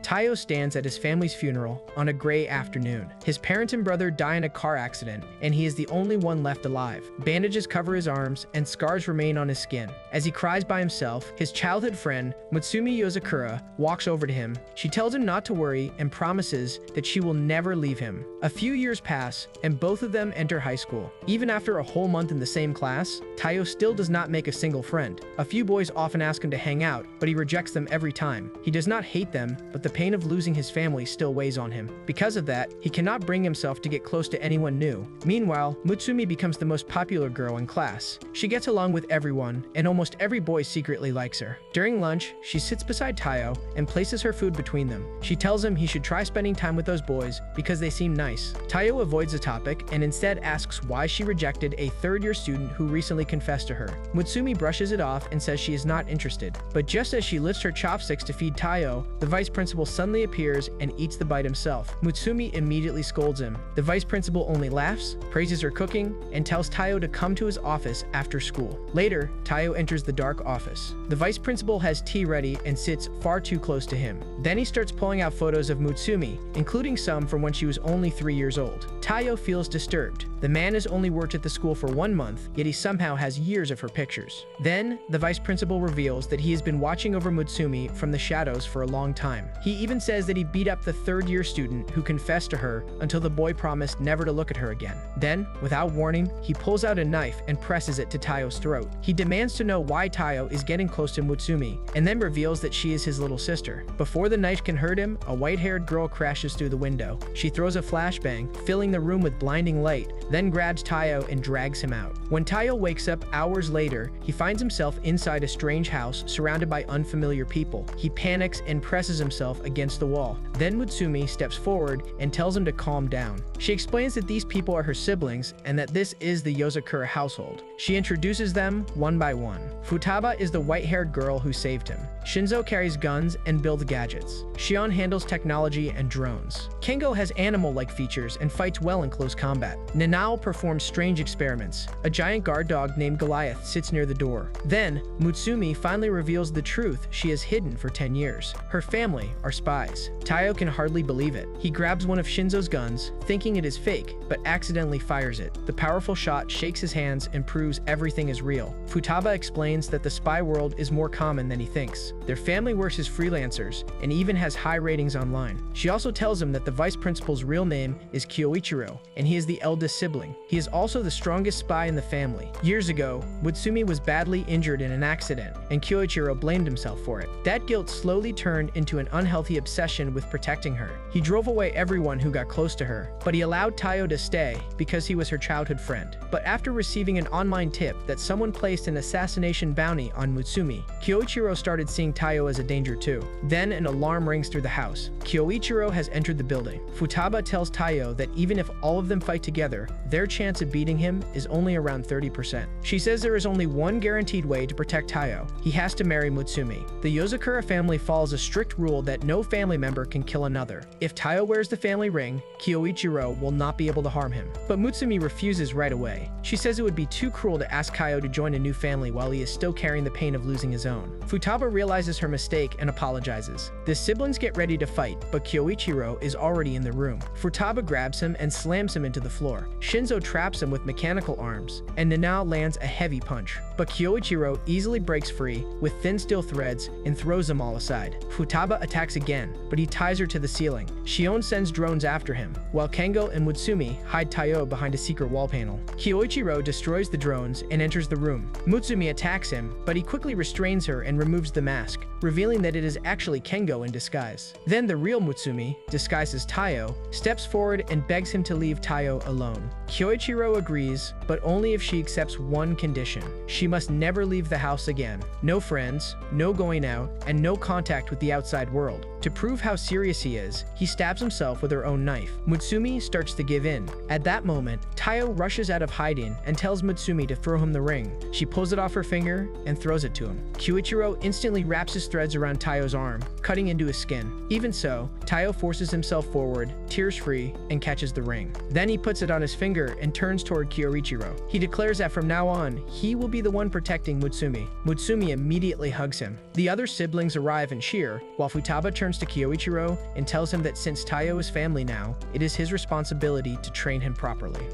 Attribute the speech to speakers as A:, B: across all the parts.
A: Taiyo stands at his family's funeral on a gray afternoon. His parents and brother die in a car accident, and he is the only one left alive. Bandages cover his arms, and scars remain on his skin. As he cries by himself, his childhood friend, Mutsumi Yozakura, walks over to him. She tells him not to worry and promises that she will never leave him. A few years pass, and both of them enter high school. Even after a whole month in the same class, Taiyo still does not make a single friend. A few boys often ask him to hang out, but he rejects them every time. He does not hate them, but the pain of losing his family still weighs on him. Because of that, he cannot bring himself to get close to anyone new. Meanwhile, Mutsumi becomes the most popular girl in class. She gets along with everyone, and almost every boy secretly likes her. During lunch, she sits beside Taiyo and places her food between them. She tells him he should try spending time with those boys because they seem nice. Taiyo avoids the topic and instead asks why she rejected a third-year student who recently confessed to her. Mutsumi brushes it off and says she is not interested. But just as she lifts her chopsticks to feed Taiyo, the vice principal suddenly appears and eats the bite himself. Mutsumi immediately scolds him. The vice principal only laughs, praises her cooking, and tells Taiyo to come to his office after school. Later, Taiyo enters the dark office. The vice principal has tea ready and sits far too close to him. Then he starts pulling out photos of Mutsumi, including some from when she was only 3 years old. Taiyo feels disturbed. The man has only worked at the school for 1 month, yet he somehow has years of her pictures. Then, the vice principal reveals that he has been watching over Mutsumi from the shadows for a long time. He even says that he beat up the third-year student who confessed to her until the boy promised never to look at her again. Then, without warning, he pulls out a knife and presses it to Taiyo's throat. He demands to know why Taiyo is getting close to Mutsumi, and then reveals that she is his little sister. Before the knife can hurt him, a white-haired girl crashes through the window. She throws a flashbang, filling the room with blinding light, then grabs Taiyo and drags him out. When Taiyo wakes up hours later, he finds himself inside a strange house surrounded by unfamiliar people. He panics and presses himself against the wall. Then Mutsumi steps forward and tells him to calm down. She explains that these people are her siblings and that this is the Yozakura household. She introduces them one by one. Futaba is the white-haired girl who saved him. Shinszo carries guns and builds gadgets. Shion handles technology and drones. Kengo has animal-like features and fights well in close combat. Nanao performs strange experiments. A giant guard dog named Goliath sits near the door. Then, Mutsumi finally reveals the truth she has hidden for 10 years. Her family are spies. Taiyo can hardly believe it. He grabs one of Shinzo's guns, thinking it is fake, but accidentally fires it. The powerful shot shakes his hands and proves everything is real. Futaba explains that the spy world is more common than he thinks. Their family works as freelancers and even has high ratings online. She also tells him that the vice principal's real name is Kyoichiro, and he is the eldest sibling. He is also the strongest spy in the family. Years ago, Mutsumi was badly injured in an accident, and Kyoichiro blamed himself for it. That guilt slowly turned into an unhealthy obsession with protecting her. He drove away everyone who got close to her, but he allowed Taiyo to stay because he was her childhood friend. But after receiving an online tip that someone placed an assassination bounty on Mutsumi, Kyoichiro started seeing Taiyo as a danger too. Then an alarm rings through the house. Kyoichiro has entered the building. Futaba tells Taiyo that even if all of them fight together, their chance of beating him is only around 30%. She says there is only one guaranteed way to protect Taiyo. He has to marry Mutsumi. The Yozakura family follows a strict rule that no family member can kill another. If Taiyo wears the family ring, Kyoichiro will not be able to harm him. But Mutsumi refuses right away. She says it would be too cruel to ask Taiyo to join a new family while he is still carrying the pain of losing his own. Futaba realizes her mistake and apologizes. The siblings get ready to fight, but Kyoichiro is already in the room. Futaba grabs him and slams him into the floor. Shinszo traps him with mechanical arms, and Nanao lands a heavy punch. But Kyoichiro easily breaks free with thin steel threads and throws them all aside. Futaba attacks again, but he ties her to the ceiling. Shion sends drones after him, while Kengo and Mutsumi hide Taiyo behind a secret wall panel. Kyoichiro destroys the drones and enters the room. Mutsumi attacks him, but he quickly restrains her and removes the mask, revealing that it is actually Kengo in disguise. Then the real Mutsumi, disguised as Taiyo, steps forward and begs him to leave Taiyo alone. Kyoichiro agrees, but only if she accepts one condition. She must never leave the house again. No friends, no going out, and no contact with the outside world. To prove how serious he is, he stabs himself with her own knife. Mutsumi starts to give in. At that moment, Taiyo rushes out of hiding and tells Mutsumi to throw him the ring. She pulls it off her finger and throws it to him. Kyoichiro instantly wraps his threads around Taiyo's arm, cutting into his skin. Even so, Taiyo forces himself forward, tears free, and catches the ring. Then he puts it on his finger and turns toward Kyoichiro. He declares that from now on, he will be the one protecting Mutsumi. Mutsumi immediately hugs him. The other siblings arrive and cheer, while Futaba turns turns to Kyoichiro and tells him that since Taiyo is family now, it is his responsibility to train him properly.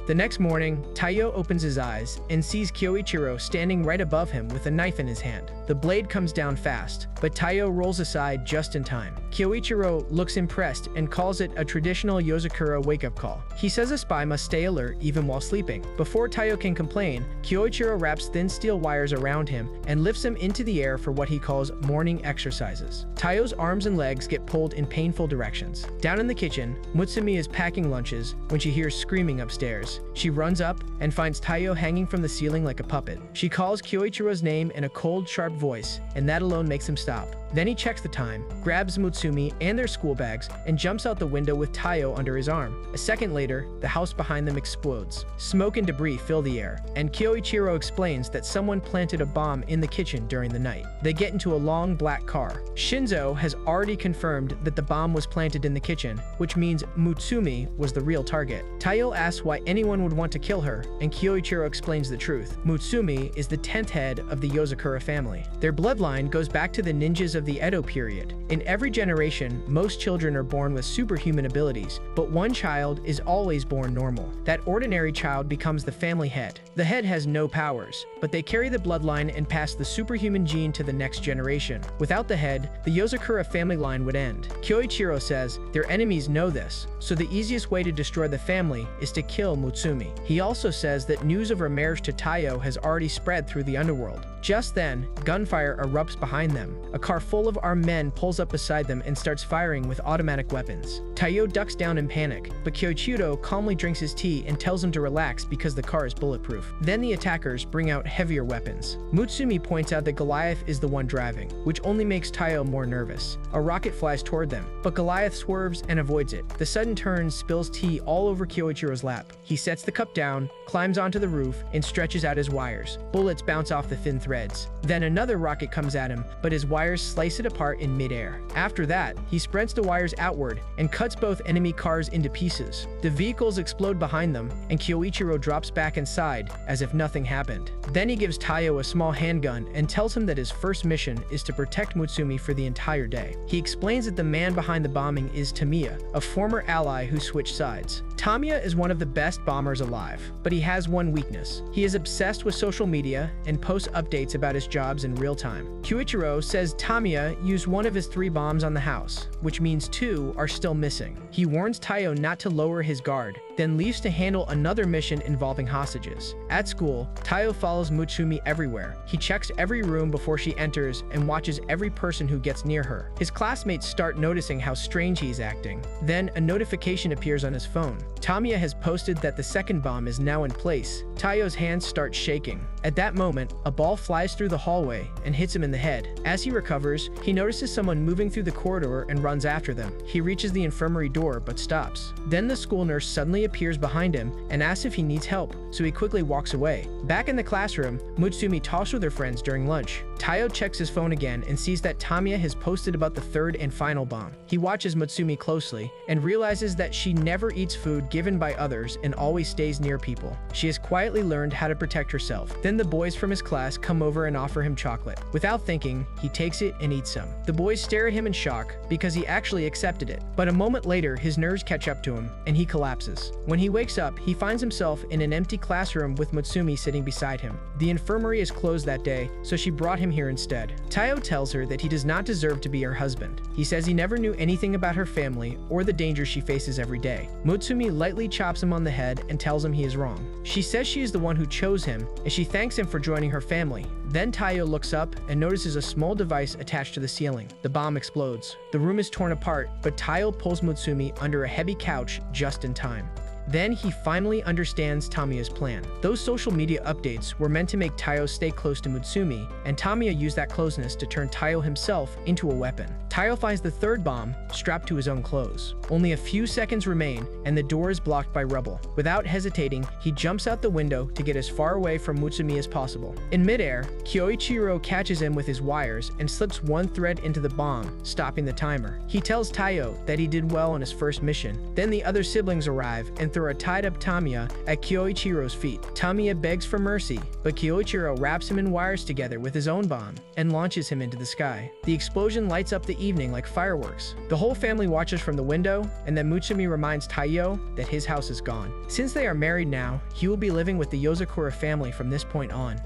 A: The next morning, Taiyo opens his eyes and sees Kyoichiro standing right above him with a knife in his hand. The blade comes down fast, but Taiyo rolls aside just in time. Kyoichiro looks impressed and calls it a traditional Yozakura wake-up call. He says a spy must stay alert even while sleeping. Before Taiyo can complain, Kyoichiro wraps thin steel wires around him and lifts him into the air for what he calls morning exercises. Taiyo's arms and legs get pulled in painful directions. Down in the kitchen, Mutsumi is packing lunches when she hears screaming upstairs. She runs up and finds Taiyo hanging from the ceiling like a puppet. She calls Kyoichiro's name in a cold, sharp voice, and that alone makes him stop. Then he checks the time, grabs Mutsumi and their school bags, and jumps out the window with Taiyo under his arm. A second later, the house behind them explodes. Smoke and debris fill the air, and Kyoichiro explains that someone planted a bomb in the kitchen during the night. They get into a long black car. Shinszo has already confirmed that the bomb was planted in the kitchen, which means Mutsumi was the real target. Taiyo asks why anyone would want to kill her, and Kyoichiro explains the truth. Mutsumi is the 10th head of the Yozakura family. Their bloodline goes back to the ninjas of the Edo period. In every generation, most children are born with superhuman abilities, but one child is always born normal. That ordinary child becomes the family head. The head has no powers, but they carry the bloodline and pass the superhuman gene to the next generation. Without the head, the Yozakura family line would end. Kyoichiro says their enemies know this, so the easiest way to destroy the family is to kill Mutsumi. He also says that news of her marriage to Taiyo has already spread through the underworld. Just then, gunfire erupts behind them. A car full of armed men pulls up beside them and starts firing with automatic weapons. Taiyo ducks down in panic, but Kyoichiro calmly drinks his tea and tells him to relax because the car is bulletproof. Then the attackers bring out heavier weapons. Mutsumi points out that Goliath is the one driving, which only makes Taiyo more nervous. A rocket flies toward them, but Goliath swerves and avoids it. The sudden turn spills tea all over Kyoichiro's lap. He sets the cup down, climbs onto the roof, and stretches out his wires. Bullets bounce off the thin threads. Then another rocket comes at him, but his wires slice it apart in midair. After that, he spreads the wires outward and cuts both enemy cars into pieces. The vehicles explode behind them, and Kyoichiro drops back inside as if nothing happened. Then he gives Taiyo a small handgun and tells him that his first mission is to protect Mutsumi for the entire day. He explains that the man behind the bombing is Tamiya, a former ally who switched sides. Tamiya is one of the best bombers alive, but he has one weakness. He is obsessed with social media and posts updates about his jobs in real time. Kyoichiro says Tamiya used one of his 3 bombs on the house, which means 2 are still missing. He warns Taiyo not to lower his guard, then leaves to handle another mission involving hostages. At school, Taiyo follows Mutsumi everywhere. He checks every room before she enters and watches every person who gets near her. His classmates start noticing how strange he's acting. Then a notification appears on his phone. Tamiya has posted that the second bomb is now in place. Taiyo's hands start shaking. At that moment, a ball flies through the hallway and hits him in the head. As he recovers, he notices someone moving through the corridor and runs after them. He reaches the infirmary door but stops. Then the school nurse suddenly appears behind him and asks if he needs help, so he quickly walks away. Back in the classroom, Mutsumi talks with her friends during lunch. Taiyo checks his phone again and sees that Tamiya has posted about the third and final bomb. He watches Mutsumi closely and realizes that she never eats food given by others and always stays near people. She has quietly learned how to protect herself. Then the boys from his class come over and offer him chocolate. Without thinking, he takes it and eats some. The boys stare at him in shock because he actually accepted it. But a moment later, his nerves catch up to him and he collapses. When he wakes up, he finds himself in an empty classroom with Mutsumi sitting beside him. The infirmary is closed that day, so she brought him here instead. Taiyo tells her that he does not deserve to be her husband. He says he never knew anything about her family or the danger she faces every day. Mutsumi lightly chops him on the head and tells him he is wrong. She says she is the one who chose him, and she thanks him for joining her family. Then Taiyo looks up and notices a small device attached to the ceiling. The bomb explodes. The room is torn apart, but Taiyo pulls Mutsumi under a heavy couch just in time. Then he finally understands Tamiya's plan. Those social media updates were meant to make Taiyo stay close to Mutsumi, and Tamiya used that closeness to turn Taiyo himself into a weapon. Taiyo finds the third bomb strapped to his own clothes. Only a few seconds remain, and the door is blocked by rubble. Without hesitating, he jumps out the window to get as far away from Mutsumi as possible. In midair, Kyoichiro catches him with his wires and slips one thread into the bomb, stopping the timer. He tells Taiyo that he did well on his first mission. Then the other siblings arrive and throw throw a tied-up Tamiya at Kyoichiro's feet. Tamiya begs for mercy, but Kyoichiro wraps him in wires together with his own bomb and launches him into the sky. The explosion lights up the evening like fireworks. The whole family watches from the window, and then Mutsumi reminds Taiyo that his house is gone. Since they are married now, he will be living with the Yozakura family from this point on.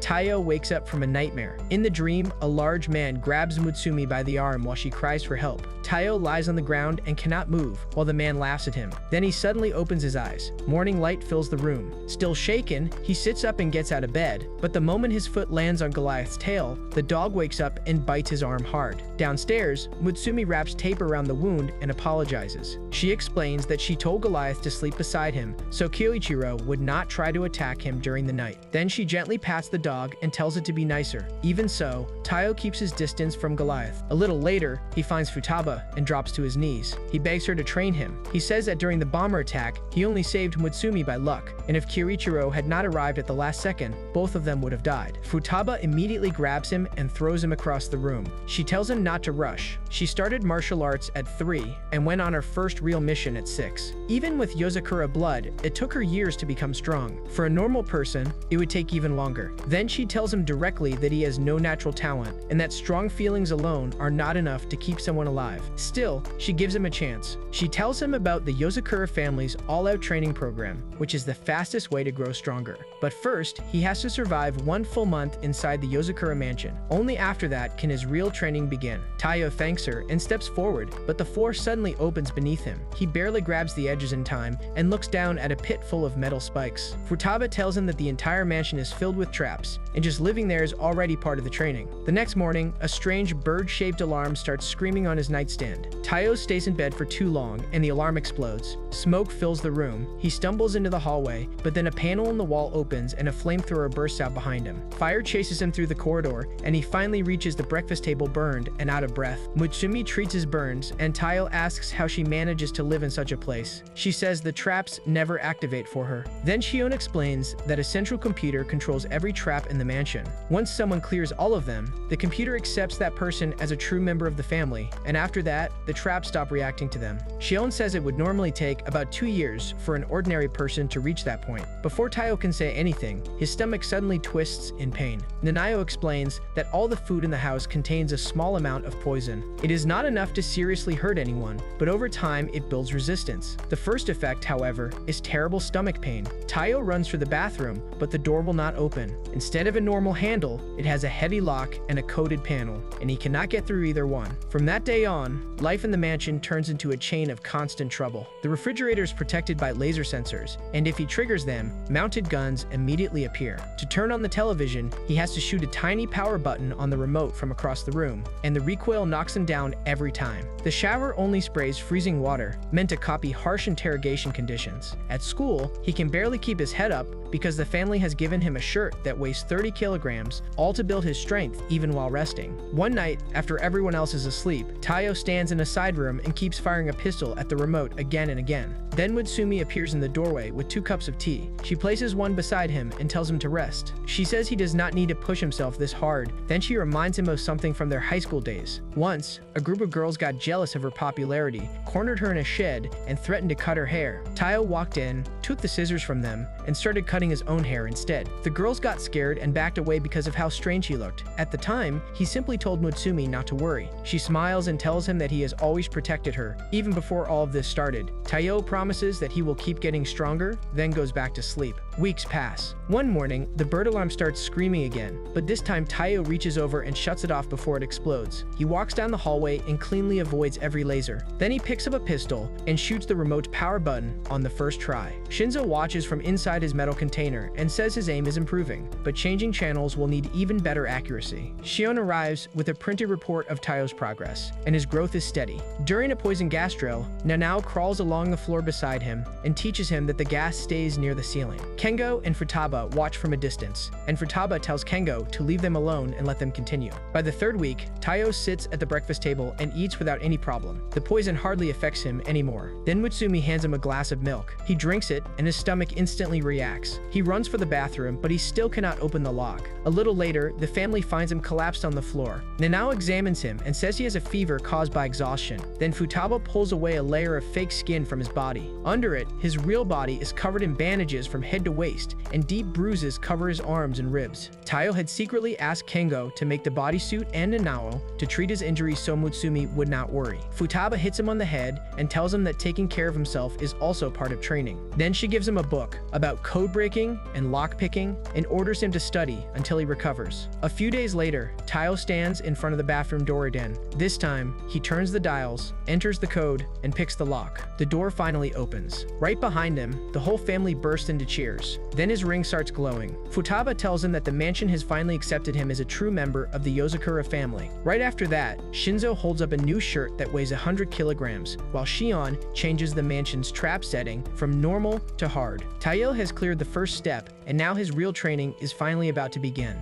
A: Taiyo wakes up from a nightmare. In the dream, a large man grabs Mutsumi by the arm while she cries for help. Taiyo lies on the ground and cannot move, while the man laughs at him. Then he suddenly opens his eyes. Morning light fills the room. Still shaken, he sits up and gets out of bed, but the moment his foot lands on Goliath's tail, the dog wakes up and bites his arm hard. Downstairs, Mutsumi wraps tape around the wound and apologizes. She explains that she told Goliath to sleep beside him, so Kyoichiro would not try to attack him during the night. Then she gently pats the dog and tells it to be nicer. Even so, Taiyo keeps his distance from Goliath. A little later, he finds Futaba and drops to his knees. He begs her to train him. He says that during the bomber attack, he only saved Mutsumi by luck, and if Kyoichiro had not arrived at the last second, both of them would have died. Futaba immediately grabs him and throws him across the room. She tells him not to rush. She started martial arts at 3 and went on her first real mission at 6. Even with Yozakura blood, it took her years to become strong. For a normal person, it would take even longer. Then she tells him directly that he has no natural talent and that strong feelings alone are not enough to keep someone alive. Still, she gives him a chance. She tells him about the Yozakura family's all-out training program, which is the fastest way to grow stronger. But first, he has to survive 1 full month inside the Yozakura mansion. Only after that can his real training begin. Taiyo thanks her and steps forward, but the floor suddenly opens beneath him. He barely grabs the edges in time and looks down at a pit full of metal spikes. Futaba tells him that the entire mansion is filled with traps, and just living there is already part of the training. The next morning, a strange bird-shaped alarm starts screaming on his nightstand. Taiyo stays in bed for too long, and the alarm explodes. Smoke fills the room. He stumbles into the hallway, but then a panel in the wall opens and a flamethrower bursts out behind him. Fire chases him through the corridor, and he finally reaches the breakfast table burned and out of breath. Mutsumi treats his burns, and Taiyo asks how she manages to live in such a place. She says the traps never activate for her. Then Shion explains that a central computer controls every trap in the mansion. Once someone clears all of them, the computer accepts that person as a true member of the family, and after that, the traps stop reacting to them. Shion says it would normally take about 2 years for an ordinary person to reach that point. Before Taiyo can say anything, his stomach suddenly twists in pain. Nanayo explains that all the food in the house contains a small amount of poison. It is not enough to seriously hurt anyone, but over time it builds resistance. The first effect, however, is terrible stomach pain. Taiyo runs for the bathroom, but the door will not open. Instead of a normal handle, it has a heavy lock and a coated panel, and he cannot get through either one. From that day on, life in the mansion turns into a chain of constant trouble. The refrigerator is protected by laser sensors, and if he triggers them, mounted guns immediately appear. To turn on the television, he has to shoot a tiny power button on the remote from across the room, and the recoil knocks him down every time. The shower only sprays freezing water, meant to copy harsh interrogation conditions. At school, he can barely keep his head up because the family has given him a shirt that weighs 30 kilograms, all to build his strength even while resting. One night, after everyone else is asleep, Taiyo stands in a side room and keeps firing a pistol at the remote again and again. Then Mutsumi appears in the doorway with 2 cups of tea. She places one beside him and tells him to rest. She says he does not need to push himself this hard. Then she reminds him of something from their high school days. Once, a group of girls got jealous of her popularity, cornered her in a shed, and threatened to cut her hair. Taiyo walked in, took the scissors from them, and started cutting his own hair instead. The girls got scared and backed away because of how strange he looked. At the time, he simply told Mutsumi not to worry. She smiles and tells him that he has always protected her, even before all of this started. Taiyo promises that he will keep getting stronger, then goes back to sleep. Weeks pass. One morning, the bird alarm starts screaming again, but this time Taiyo reaches over and shuts it off before it explodes. He walks down the hallway and cleanly avoids every laser. Then he picks up a pistol and shoots the remote power button on the first try. Shinszo watches from inside his metal container and says his aim is improving, but changing channels will need even better accuracy. Shion arrives with a printed report of Taiyo's progress, and his growth is steady. During a poison gas drill, Nanao crawls along the floor beside him and teaches him that the gas stays near the ceiling. Kengo and Futaba watch from a distance, and Futaba tells Kengo to leave them alone and let them continue. By the third week, Taiyo sits at the breakfast table and eats without any problem. The poison hardly affects him anymore. Then Mutsumi hands him a glass of milk. He drinks it, and his stomach instantly reacts. He runs for the bathroom, but he still cannot open the lock. A little later, the family finds him collapsed on the floor. Nanao examines him and says he has a fever caused by exhaustion. Then Futaba pulls away a layer of fake skin from his body. Under it, his real body is covered in bandages from head to waist, and deep bruises cover his arms and ribs. Taiyo had secretly asked Kengo to make the bodysuit and Nanao to treat his injuries so Mutsumi would not worry. Futaba hits him on the head and tells him that taking care of himself is also part of training. Then she gives him a book about code breaking and lockpicking and orders him to study until he recovers. A few days later, Taiyo stands in front of the bathroom door again. This time, he turns the dials, enters the code, and picks the lock. The door finally opens. Right behind him, the whole family bursts into cheers. Then his ring starts glowing. Futaba tells him that the mansion has finally accepted him as a true member of the Yozakura family. Right after that, Shinszo holds up a new shirt that weighs 100 kilograms, while Shion changes the mansion's trap setting from normal to hard. Taiyo has cleared the first step, and now his real training is finally about to begin.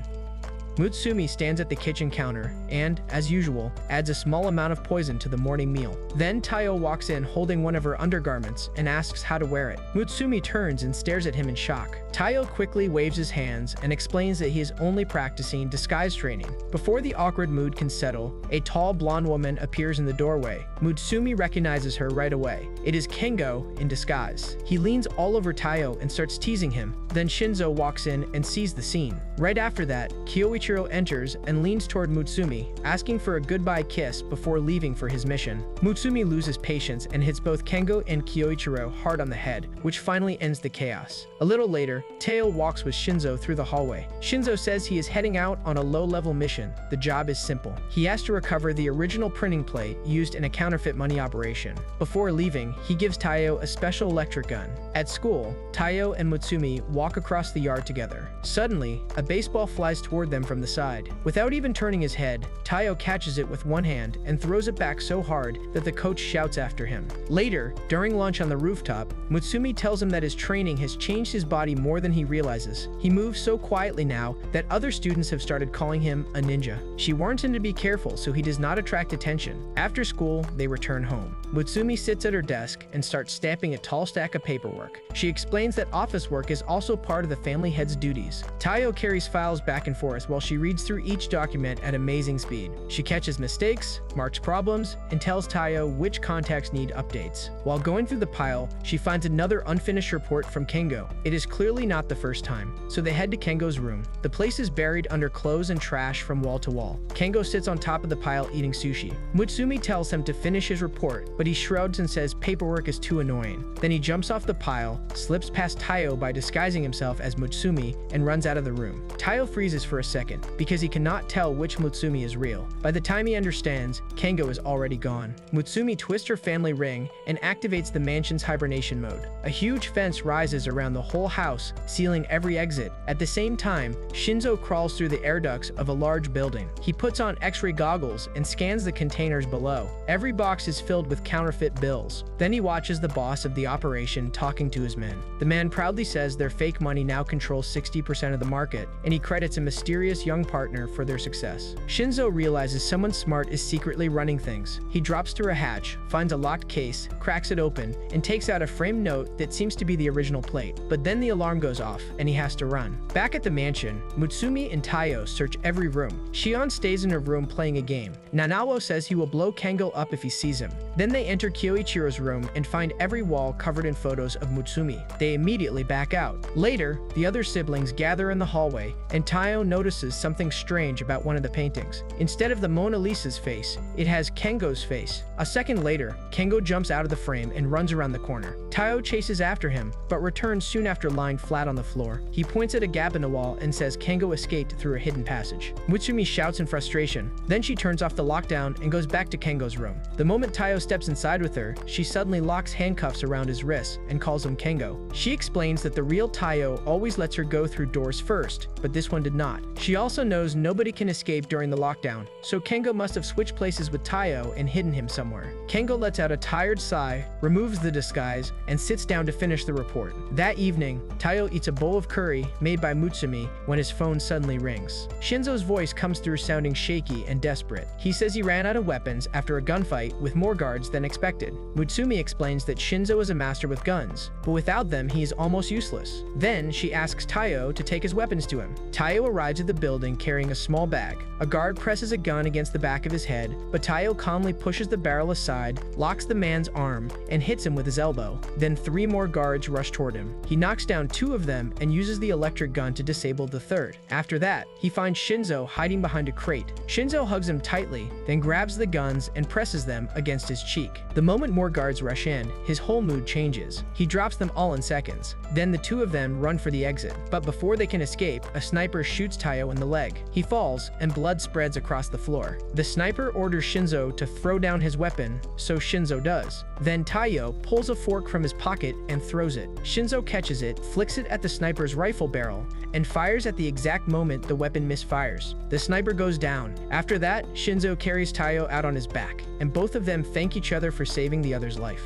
A: Mutsumi stands at the kitchen counter and, as usual, adds a small amount of poison to the morning meal. Then Taiyo walks in holding one of her undergarments and asks how to wear it. Mutsumi turns and stares at him in shock. Taiyo quickly waves his hands and explains that he is only practicing disguise training. Before the awkward mood can settle, a tall blonde woman appears in the doorway. Mutsumi recognizes her right away. It is Kengo in disguise. He leans all over Taiyo and starts teasing him. Then Shinszo walks in and sees the scene. Right after that, Kyoichiro enters and leans toward Mutsumi, asking for a goodbye kiss before leaving for his mission. Mutsumi loses patience and hits both Kengo and Kyoichiro hard on the head, which finally ends the chaos. A little later, Taiyo walks with Shinszo through the hallway. Shinszo says he is heading out on a low-level mission. The job is simple. He has to recover the original printing plate used in a counterfeit money operation. Before leaving, he gives Taiyo a special electric gun. At school, Taiyo and Mutsumi walk across the yard together. Suddenly, a baseball flies toward them from the side. Without even turning his head, Taiyo catches it with one hand and throws it back so hard that the coach shouts after him. Later, during lunch on the rooftop, Mutsumi tells him that his training has changed his body more than he realizes. He moves so quietly now that other students have started calling him a ninja. She warns him to be careful so he does not attract attention. After school, they return home. Mutsumi sits at her desk and starts stamping a tall stack of paperwork. She explains that office work is also part of the family head's duties. Taiyo carries files back and forth while she reads through each document at amazing speed. She catches mistakes, marks problems, and tells Taiyo which contacts need updates. While going through the pile, she finds another unfinished report from Kengo. It is clearly not the first time, so they head to Kengo's room. The place is buried under clothes and trash from wall to wall. Kengo sits on top of the pile eating sushi. Mutsumi tells him to finish his report, but he shrugs and says paperwork is too annoying. Then he jumps off the pile, slips past Taiyo by disguising himself as Mutsumi, and runs out of the room. Taiyo freezes for a second, because he cannot tell which Mutsumi is real. By the time he understands, Kengo is already gone. Mutsumi twists her family ring and activates the mansion's hibernation mode. A huge fence rises around the whole house, sealing every exit. At the same time, Shinszo crawls through the air ducts of a large building. He puts on X-ray goggles and scans the containers below. Every box is filled with counterfeit bills. Then he watches the boss of the operation talking to his men. The man proudly says their fake money now controls 60% of the market, and he credits a mysterious young partner for their success. Shinszo realizes someone smart is secretly running things. He drops through a hatch, finds a locked case, cracks it open, and takes out a framed note that seems to be the original plate. But then the alarm goes off, and he has to run. Back at the mansion, Mutsumi and Taiyo search every room. Shion stays in her room playing a game. Nanao says he will blow Kengo up if he sees him. Then they enter Kyoichiro's room and find every wall covered in photos of Mutsumi. They immediately back out. Later, the other siblings gather in the hallway, and Taiyo notices something strange about one of the paintings. Instead of the Mona Lisa's face, it has Kengo's face. A second later, Kengo jumps out of the frame and runs around the corner. Taiyo chases after him, but returns soon after lying flat on the floor. He points at a gap in the wall and says Kengo escaped through a hidden passage. Mutsumi shouts in frustration. Then she turns off the lockdown and goes back to Kengo's room. The moment Taiyo steps inside with her, she suddenly locks handcuffs around his wrists and calls him Kengo. She explains that the real Taiyo Taiyo always lets her go through doors first, but this one did not. She also knows nobody can escape during the lockdown, so Kengo must have switched places with Taiyo and hidden him somewhere. Kengo lets out a tired sigh, removes the disguise, and sits down to finish the report. That evening, Taiyo eats a bowl of curry made by Mutsumi when his phone suddenly rings. Shinzo's voice comes through sounding shaky and desperate. He says he ran out of weapons after a gunfight with more guards than expected. Mutsumi explains that Shinszo is a master with guns, but without them he is almost useless. Then she asks Taiyo to take his weapons to him. Taiyo arrives at the building carrying a small bag. A guard presses a gun against the back of his head, but Taiyo calmly pushes the barrel aside, locks the man's arm, and hits him with his elbow. Then 3 more guards rush toward him. He knocks down 2 of them and uses the electric gun to disable the 3rd. After that, he finds Shinszo hiding behind a crate. Shinszo hugs him tightly, then grabs the guns and presses them against his cheek. The moment more guards rush in, his whole mood changes. He drops them all in seconds. Then the 2 of them run for the exit. But before they can escape, a sniper shoots Taiyo in the leg. He falls, and blood spreads across the floor. The sniper orders Shinszo to throw down his weapon, so Shinszo does. Then Taiyo pulls a fork from his pocket and throws it. Shinszo catches it, flicks it at the sniper's rifle barrel, and fires at the exact moment the weapon misfires. The sniper goes down. After that, Shinszo carries Taiyo out on his back, and both of them thank each other for saving the other's life.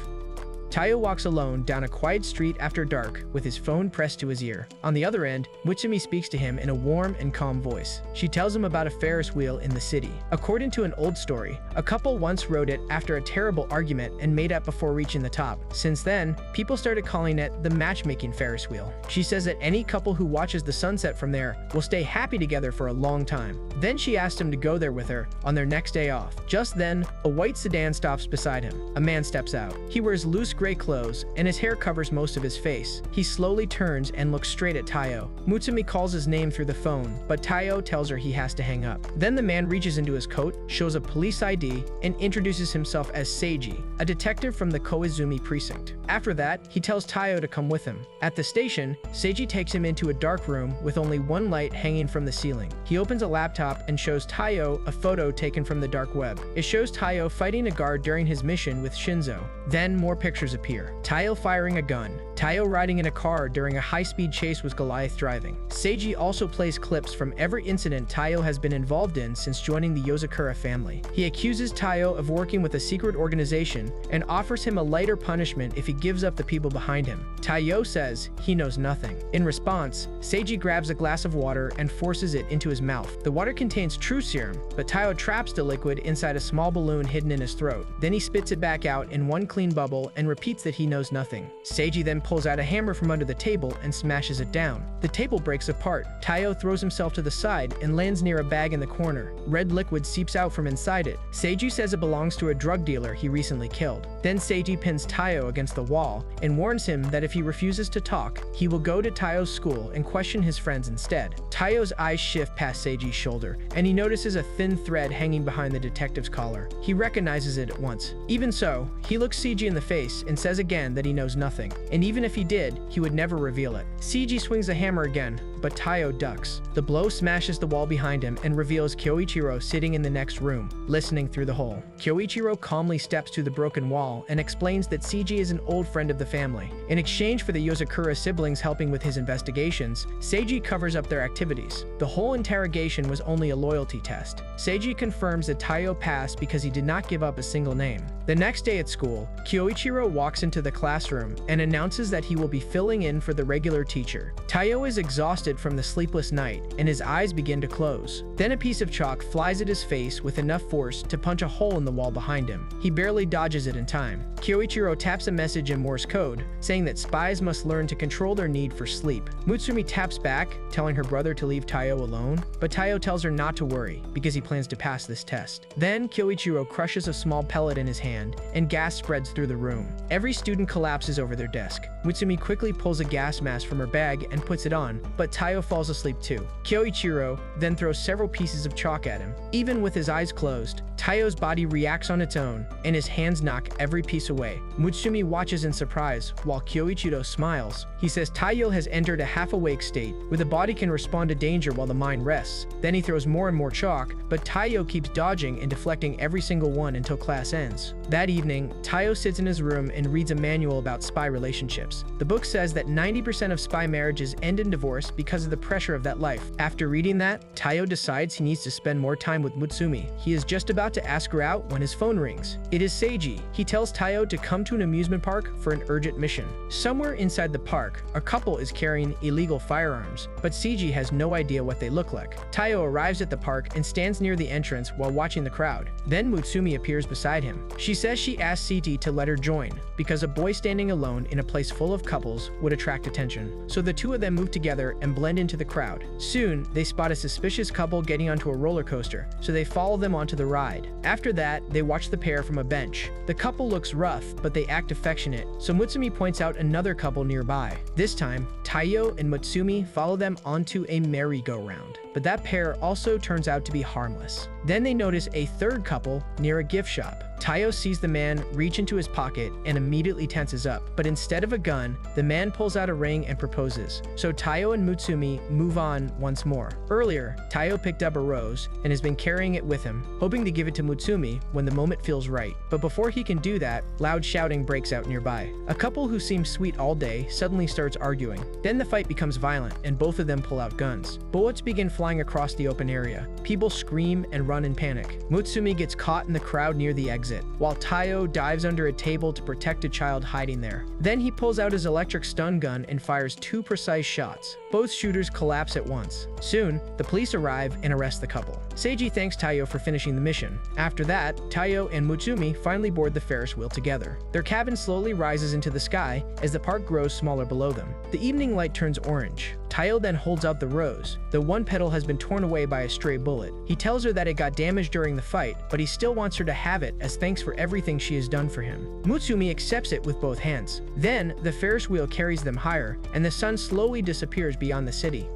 A: Taiyo walks alone down a quiet street after dark with his phone pressed to his ear. On the other end, Mutsumi speaks to him in a warm and calm voice. She tells him about a Ferris wheel in the city. According to an old story, a couple once rode it after a terrible argument and made up before reaching the top. Since then, people started calling it the matchmaking Ferris wheel. She says that any couple who watches the sunset from there will stay happy together for a long time. Then she asked him to go there with her on their next day off. Just then, a white sedan stops beside him. A man steps out. He wears loose gray clothes, and his hair covers most of his face. He slowly turns and looks straight at Taiyo. Mutsumi calls his name through the phone, but Taiyo tells her he has to hang up. Then the man reaches into his coat, shows a police ID, and introduces himself as Seiji, a detective from the Koizumi precinct. After that, he tells Taiyo to come with him. At the station, Seiji takes him into a dark room with only one light hanging from the ceiling. He opens a laptop and shows Taiyo a photo taken from the dark web. It shows Taiyo fighting a guard during his mission with Shinszo. Then more pictures appear. Taiyo firing a gun. Taiyo riding in a car during a high-speed chase with Goliath driving. Seiji also plays clips from every incident Taiyo has been involved in since joining the Yozakura family. He accuses Taiyo of working with a secret organization and offers him a lighter punishment if he gives up the people behind him. Taiyo says he knows nothing. In response, Seiji grabs a glass of water and forces it into his mouth. The water contains true serum, but Taiyo traps the liquid inside a small balloon hidden in his throat. Then he spits it back out in one clean bubble and repeats that he knows nothing. Seiji then pulls out a hammer from under the table and smashes it down. The table breaks apart. Taiyo throws himself to the side and lands near a bag in the corner. Red liquid seeps out from inside it. Seiji says it belongs to a drug dealer he recently killed. Then Seiji pins Taiyo against the wall and warns him that if he refuses to talk, he will go to Taiyo's school and question his friends instead. Taiyo's eyes shift past Seiji's shoulder, and he notices a thin thread hanging behind the detective's collar. He recognizes it at once. Even so, he looks Seiji in the face and says again that he knows nothing, and even if he did, he would never reveal it. Seiji swings the hammer again, but Taiyo ducks. The blow smashes the wall behind him and reveals Kyoichiro sitting in the next room, listening through the hole. Kyoichiro calmly steps to the broken wall and explains that Seiji is an old friend of the family. In exchange for the Yozakura siblings helping with his investigations, Seiji covers up their activities. The whole interrogation was only a loyalty test. Seiji confirms that Taiyo passed because he did not give up a single name. The next day at school, Kyoichiro walks into the classroom and announces that he will be filling in for the regular teacher. Taiyo is exhausted from the sleepless night, and his eyes begin to close. Then a piece of chalk flies at his face with enough force to punch a hole in the wall behind him. He barely dodges it in time. Kyoichiro taps a message in Morse code, saying that spies must learn to control their need for sleep. Mutsumi taps back, telling her brother to leave Taiyo alone, but Taiyo tells her not to worry, because he plans to pass this test. Then Kyoichiro crushes a small pellet in his hand, and gas spreads through the room. Every student collapses over their desk. Mutsumi quickly pulls a gas mask from her bag and puts it on, but Taiyo falls asleep too. Kyoichiro then throws several pieces of chalk at him. Even with his eyes closed, Taiyo's body reacts on its own, and his hands knock every piece away. Mutsumi watches in surprise, while Kyoichiro smiles. He says Taiyo has entered a half-awake state, where the body can respond to danger while the mind rests. Then he throws more and more chalk, but Taiyo keeps dodging and deflecting every single one until class ends. That evening, Taiyo sits in his room and reads a manual about spy relationships. The book says that 90% of spy marriages end in divorce because of the pressure of that life. After reading that, Taiyo decides he needs to spend more time with Mutsumi. He is just about to ask her out when his phone rings. It is Seiji. He tells Taiyo to come to an amusement park for an urgent mission. Somewhere inside the park, a couple is carrying illegal firearms, but Seiji has no idea what they look like. Taiyo arrives at the park and stands near the entrance while watching the crowd. Then Mutsumi appears beside him. She says she asked Seiji to let her join, because a boy standing alone in a place full of couples would attract attention. So the two of them move together and blend into the crowd. Soon, they spot a suspicious couple getting onto a roller coaster, so they follow them onto the ride. After that, they watch the pair from a bench. The couple looks rough, but they act affectionate, so Mutsumi points out another couple nearby. This time, Taiyo and Mutsumi follow them onto a merry-go-round, but that pair also turns out to be harmless. Then they notice a third couple near a gift shop. Taiyo sees the man reach into his pocket and immediately tenses up, but instead of a gun, the man pulls out a ring and proposes. So Taiyo and Mutsumi move on once more. Earlier, Taiyo picked up a rose and has been carrying it with him, hoping to give it to Mutsumi when the moment feels right. But before he can do that, loud shouting breaks out nearby. A couple who seems sweet all day suddenly starts arguing. Then the fight becomes violent and both of them pull out guns. Bullets begin flying across the open area. People scream and run in panic. Mutsumi gets caught in the crowd near the exit, while Taiyo dives under a table to protect a child hiding there. Then he pulls out his electric stun gun and fires 2 precise shots. Both shooters collapse at once. Soon, the police arrive and arrest the couple. Seiji thanks Taiyo for finishing the mission. After that, Taiyo and Mutsumi finally board the Ferris wheel together. Their cabin slowly rises into the sky as the park grows smaller below them. The evening light turns orange. Taiyo then holds out the rose. The one petal has been torn away by a stray bullet. He tells her that it got damaged during the fight, but he still wants her to have it as thanks for everything she has done for him. Mutsumi accepts it with both hands. Then, the Ferris wheel carries them higher, and the sun slowly disappears beyond the city.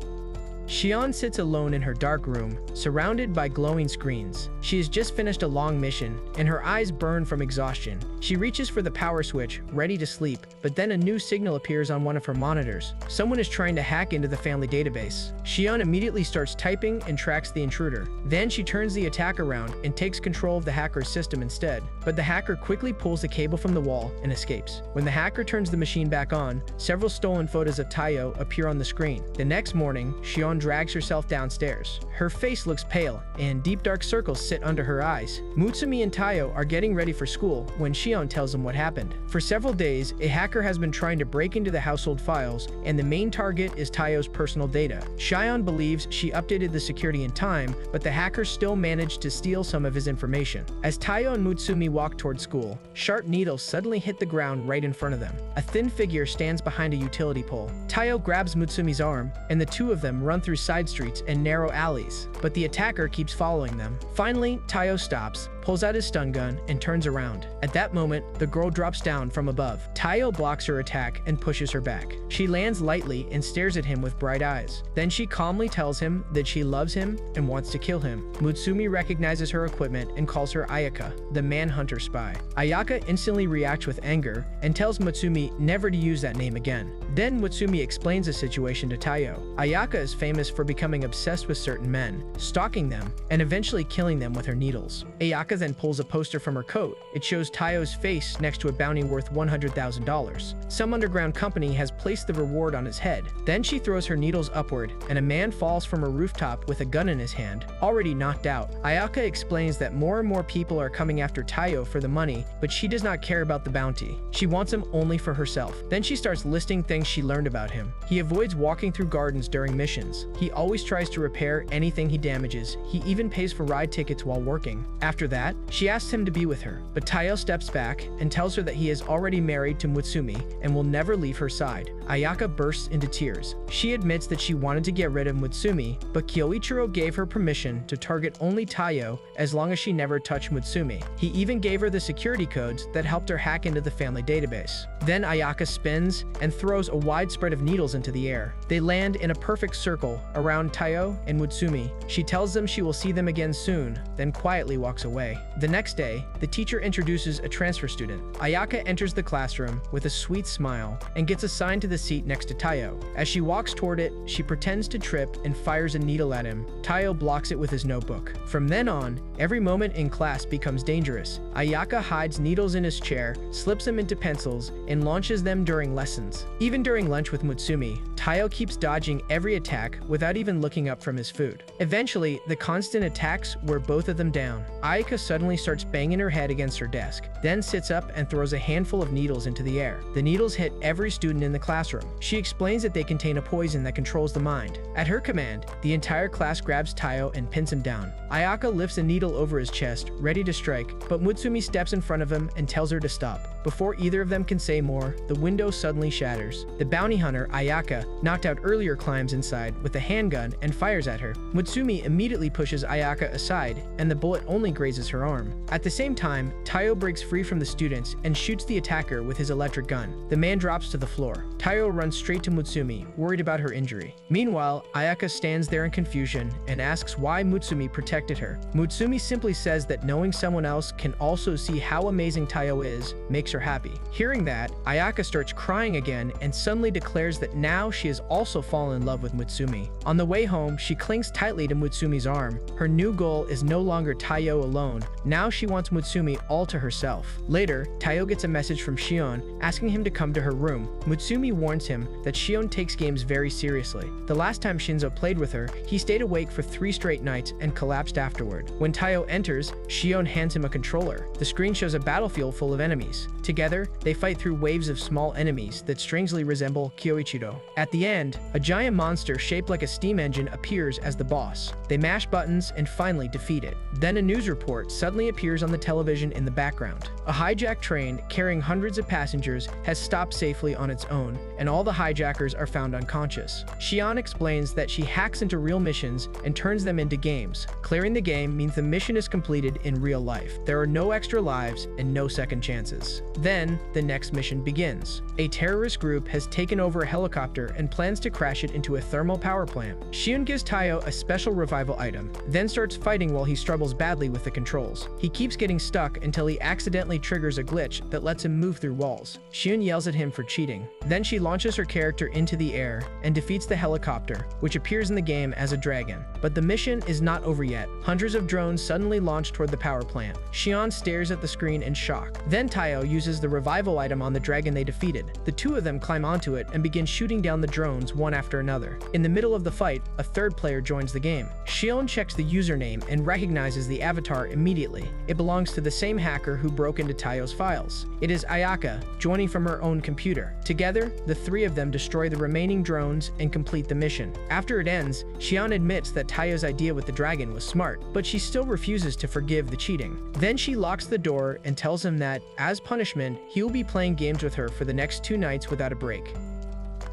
A: Shion sits alone in her dark room, surrounded by glowing screens. She has just finished a long mission, and her eyes burn from exhaustion. She reaches for the power switch, ready to sleep, but then a new signal appears on one of her monitors. Someone is trying to hack into the family database. Shion immediately starts typing and tracks the intruder. Then she turns the attack around and takes control of the hacker's system instead. But the hacker quickly pulls the cable from the wall and escapes. When the hacker turns the machine back on, several stolen photos of Taiyo appear on the screen. The next morning, Shion drags herself downstairs. Her face looks pale, and deep dark circles sit under her eyes. Mutsumi and Taiyo are getting ready for school when Shion tells them what happened. For several days, a hacker has been trying to break into the household files, and the main target is Taiyo's personal data. Shion believes she updated the security in time, but the hacker still managed to steal some of his information. As Taiyo and Mutsumi walk toward school, sharp needles suddenly hit the ground right in front of them. A thin figure stands behind a utility pole. Taiyo grabs Mutsumi's arm, and the two of them run through side streets and narrow alleys, but the attacker keeps following them. Finally, Taiyo stops, pulls out his stun gun, and turns around. At that moment, the girl drops down from above. Taiyo blocks her attack and pushes her back. She lands lightly and stares at him with bright eyes. Then she calmly tells him that she loves him and wants to kill him. Mutsumi recognizes her equipment and calls her Ayaka, the manhunter spy. Ayaka instantly reacts with anger and tells Mutsumi never to use that name again. Then Mutsumi explains the situation to Taiyo. Ayaka is famous for becoming obsessed with certain men, stalking them, and eventually killing them with her needles. Ayaka then pulls a poster from her coat. It shows Taiyo's face next to a bounty worth $100,000. Some underground company has placed the reward on his head. Then she throws her needles upward, and a man falls from a rooftop with a gun in his hand, already knocked out. Ayaka explains that more and more people are coming after Taiyo for the money, but she does not care about the bounty. She wants him only for herself. Then she starts listing things she learned about him. He avoids walking through gardens during missions. He always tries to repair anything he damages. He even pays for ride tickets while working. After that, that? She asks him to be with her, but Taiyo steps back and tells her that he is already married to Mutsumi and will never leave her side. Ayaka bursts into tears. She admits that she wanted to get rid of Mutsumi, but Kyoichiro gave her permission to target only Taiyo as long as she never touched Mutsumi. He even gave her the security codes that helped her hack into the family database. Then Ayaka spins and throws a wide spread of needles into the air. They land in a perfect circle around Taiyo and Mutsumi. She tells them she will see them again soon, then quietly walks away. The next day, the teacher introduces a transfer student. Ayaka enters the classroom with a sweet smile and gets assigned to the seat next to Taiyo. As she walks toward it, she pretends to trip and fires a needle at him. Taiyo blocks it with his notebook. From then on, every moment in class becomes dangerous. Ayaka hides needles in his chair, slips them into pencils, and launches them during lessons. Even during lunch with Mutsumi, Taiyo keeps dodging every attack without even looking up from his food. Eventually, the constant attacks wear both of them down. Ayaka suddenly starts banging her head against her desk, then sits up and throws a handful of needles into the air. The needles hit every student in the classroom. She explains that they contain a poison that controls the mind. At her command, the entire class grabs Taiyo and pins him down. Ayaka lifts a needle over his chest, ready to strike, but Mutsumi steps in front of him and tells her to stop. Before either of them can say more, the window suddenly shatters. The bounty hunter, Ayaka, knocked out earlier, climbs inside with a handgun and fires at her. Mutsumi immediately pushes Ayaka aside, and the bullet only grazes her arm. At the same time, Taiyo breaks free from the students and shoots the attacker with his electric gun. The man drops to the floor. Taiyo runs straight to Mutsumi, worried about her injury. Meanwhile, Ayaka stands there in confusion and asks why Mutsumi protected her. Mutsumi simply says that knowing someone else can also see how amazing Taiyo is makes her happy. Hearing that, Ayaka starts crying again and suddenly declares that now she has also fallen in love with Mutsumi. On the way home, she clings tightly to Mutsumi's arm. Her new goal is no longer Taiyo alone. Now she wants Mutsumi all to herself. Later, Taiyo gets a message from Shion asking him to come to her room. Mutsumi warns him that Shion takes games very seriously. The last time Shinszo played with her, he stayed awake for 3 straight nights and collapsed afterward. When Taiyo enters, Shion hands him a controller. The screen shows a battlefield full of enemies. Together, they fight through waves of small enemies that strangely resemble Kyoichiro. At the end, a giant monster shaped like a steam engine appears as the boss. They mash buttons and finally defeat it. Then a news report suddenly appears on the television in the background. A hijacked train carrying hundreds of passengers has stopped safely on its own, and all the hijackers are found unconscious. Shion explains that she hacks into real missions and turns them into games. Clearing the game means the mission is completed in real life. There are no extra lives and no second chances. Then, the next mission begins. A terrorist group has taken over a helicopter and plans to crash it into a thermal power plant. Shion gives Taiyo a special revival item, then starts fighting while he struggles badly with the controls. He keeps getting stuck until he accidentally triggers a glitch that lets him move through walls. Shion yells at him for cheating. Then she launches her character into the air and defeats the helicopter, which appears in the game as a dragon. But the mission is not over yet. Hundreds of drones suddenly launch toward the power plant. Shion stares at the screen in shock. Then Taiyo uses the revival item on the dragon they defeated. The two of them climb onto it and begin shooting down the drones one after another. In the middle of the fight, a third player joins the game. Shion checks the username and recognizes the avatar immediately. It belongs to the same hacker who broke into Taiyo's files. It is Ayaka, joining from her own computer. Together, the three of them destroy the remaining drones and complete the mission. After it ends, Shion admits that Taiyo's idea with the dragon was smart, but she still refuses to forgive the cheating. Then she locks the door and tells him that, as punishment, he will be playing games with her for the next 2 nights without a break.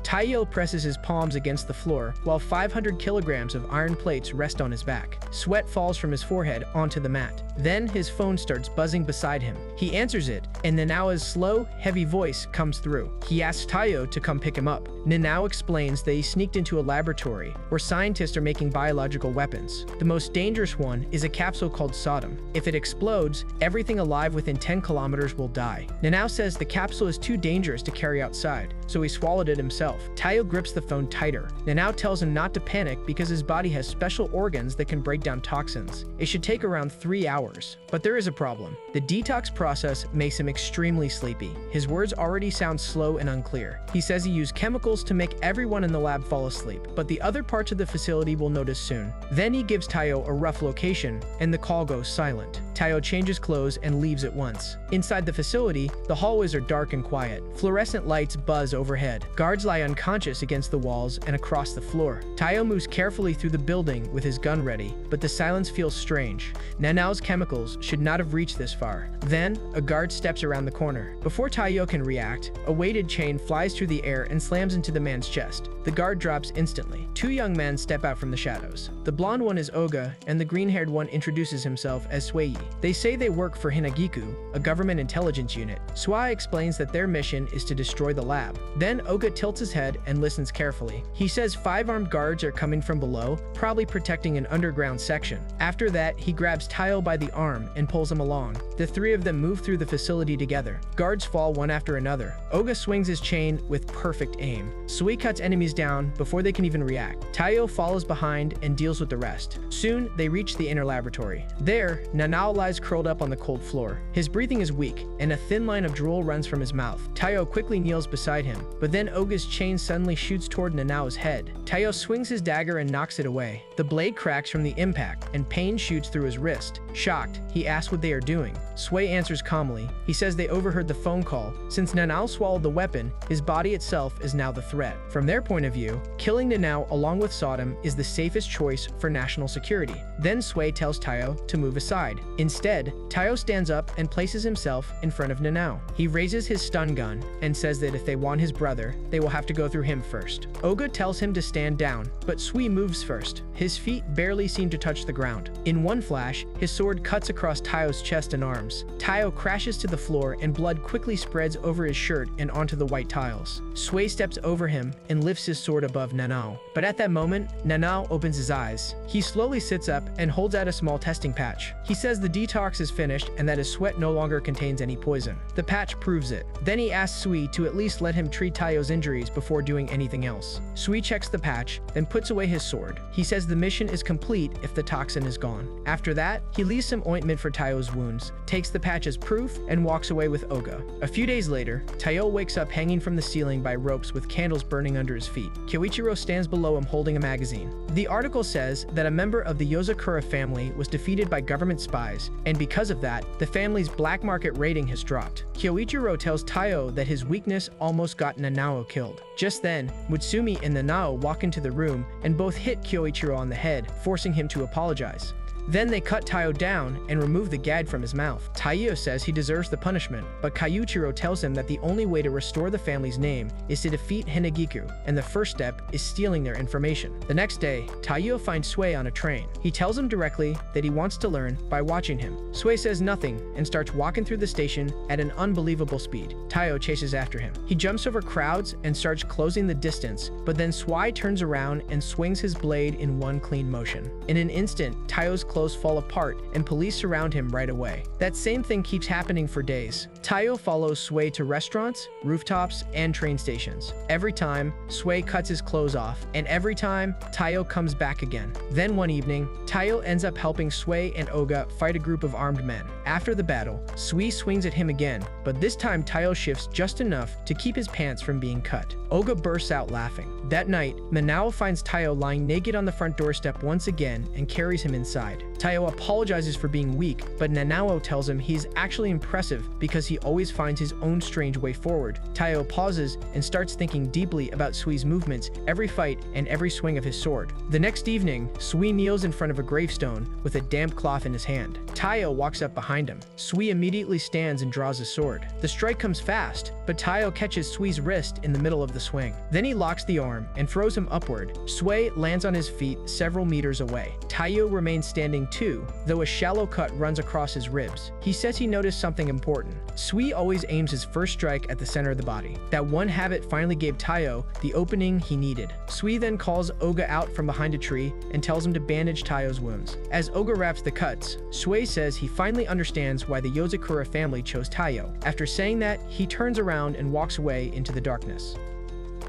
A: Taiyo presses his palms against the floor while 500 kilograms of iron plates rest on his back. Sweat falls from his forehead onto the mat. Then his phone starts buzzing beside him. He answers it, and Nanao's slow, heavy voice comes through. He asks Taiyo to come pick him up. Nanao explains that he sneaked into a laboratory where scientists are making biological weapons. The most dangerous one is a capsule called Sodom. If it explodes, everything alive within 10 kilometers will die. Nanao says the capsule is too dangerous to carry outside, so he swallowed it himself. Taiyo grips the phone tighter. Nanao tells him not to panic because his body has special organs that can break down toxins. It should take around 3 hours. But there is a problem. The detox process makes him him extremely sleepy. His words already sound slow and unclear. He says he used chemicals to make everyone in the lab fall asleep, but the other parts of the facility will notice soon. Then he gives Tayo a rough location, and the call goes silent. Tayo changes clothes and leaves at once. Inside the facility, the hallways are dark and quiet. Fluorescent lights buzz overhead. Guards lie unconscious against the walls and across the floor. Tayo moves carefully through the building with his gun ready, but the silence feels strange. Nanao's chemicals should not have reached this far. Then, a guard steps around the corner. Before Tayo can react, a weighted chain flies through the air and slams into the man's chest. The guard drops instantly. Two young men step out from the shadows. The blonde one is Oga, and the green-haired one introduces himself as Suei. They say they work for Hinagiku, a government intelligence unit. Suei explains that their mission is to destroy the lab. Then Oga tilts his head and listens carefully. He says 5 armed guards are coming from below, probably protecting an underground section. After that, he grabs Tayo by the arm and pulls him along. The 3 of them move through the facility together. Guards fall one after another. Oga swings his chain with perfect aim. Suei cuts enemies down before they can even react. Tayo follows behind and deals with the rest. Soon, they reach the inner laboratory. There, Nanao lies curled up on the cold floor. His breathing is weak, and a thin line of drool runs from his mouth. Tayo quickly kneels beside him, but then Oga's chain suddenly shoots toward Nanao's head. Tayo swings his dagger and knocks it away. The blade cracks from the impact, and pain shoots through his wrist. Shocked, he asks what they are doing. Suei answers calmly. He says they overheard the phone call. Since Nanao swallowed the weapon, his body itself is now the threat. From their point of view, killing Nanao along with Sodom is the safest choice for national security. Then Suei tells Tayo to move aside. Instead, Tayo stands up and places himself in front of Nanao. He raises his stun gun and says that if they want his brother, they will have to go through him first. Oga tells him to stand down, but Suei moves first. His feet barely seem to touch the ground. In one flash, his sword cuts across Tayo's chest and arms. Tayo crashes to the floor and blood quickly spreads over his shirt and onto the white tiles. Suei steps over him and lifts his sword above Nanao. But at that moment, Nanao opens his eyes. He slowly sits up and holds out a small testing patch. He says the detox is finished and that his sweat no longer contains any poison. The patch proves it. Then he asks Suei to at least let him treat Tayo's injuries before doing anything else. Suei checks the patch, then puts away his sword. He says the mission is complete if the toxin is gone. After that, he leaves some ointment for Tayo's wounds, takes the patch as proof, and walks away with Oga. A few days later, Tayo wakes up hanging from the ceiling by ropes with candles burning under his feet. Kyoichiro stands below him holding a magazine. The article says that a member of the Yozakura family was defeated by government spies, and because of that, the family's black market rating has dropped. Kyoichiro tells Tayo that his weakness almost got Nanao killed. Just then, Mutsumi and Nanao walk into the room and both hit Kyoichiro on the head, forcing him to apologize. Then they cut Tayo down and remove the gag from his mouth. Tayo says he deserves the punishment, but Kyoichiro tells him that the only way to restore the family's name is to defeat Hinagiku, and the first step is stealing their information. The next day, Tayo finds Suei on a train. He tells him directly that he wants to learn by watching him. Suei says nothing and starts walking through the station at an unbelievable speed. Tayo chases after him. He jumps over crowds and starts closing the distance, but then Suei turns around and swings his blade in one clean motion. In an instant, Tayo's clothes fall apart and police surround him right away. That same thing keeps happening for days. Tayo follows Suei to restaurants, rooftops, and train stations. Every time, Suei cuts his clothes off, and every time, Tayo comes back again. Then one evening, Tayo ends up helping Suei and Oga fight a group of armed men. After the battle, Suei swings at him again, but this time Tayo shifts just enough to keep his pants from being cut. Oga bursts out laughing. That night, Manao finds Tayo lying naked on the front doorstep once again and carries him inside. Tayo apologizes for being weak, but Nanao tells him he's actually impressive because he always finds his own strange way forward. Tayo pauses and starts thinking deeply about Sui's movements, every fight, and every swing of his sword. The next evening, Sui kneels in front of a gravestone with a damp cloth in his hand. Tayo walks up behind him. Sui immediately stands and draws his sword. The strike comes fast, but Tayo catches Sui's wrist in the middle of the swing. Then he locks the arm and throws him upward. Sui lands on his feet several meters away. Tayo remains standing too, though a shallow cut runs across his ribs. He says he noticed something important. Sui always aims his first strike at the center of the body. That one habit finally gave Tayo the opening he needed. Sui then calls Oga out from behind a tree and tells him to bandage Tayo's wounds. As Oga wraps the cuts, Sui says he finally understands why the Yozakura family chose Tayo. After saying that, he turns around and walks away into the darkness.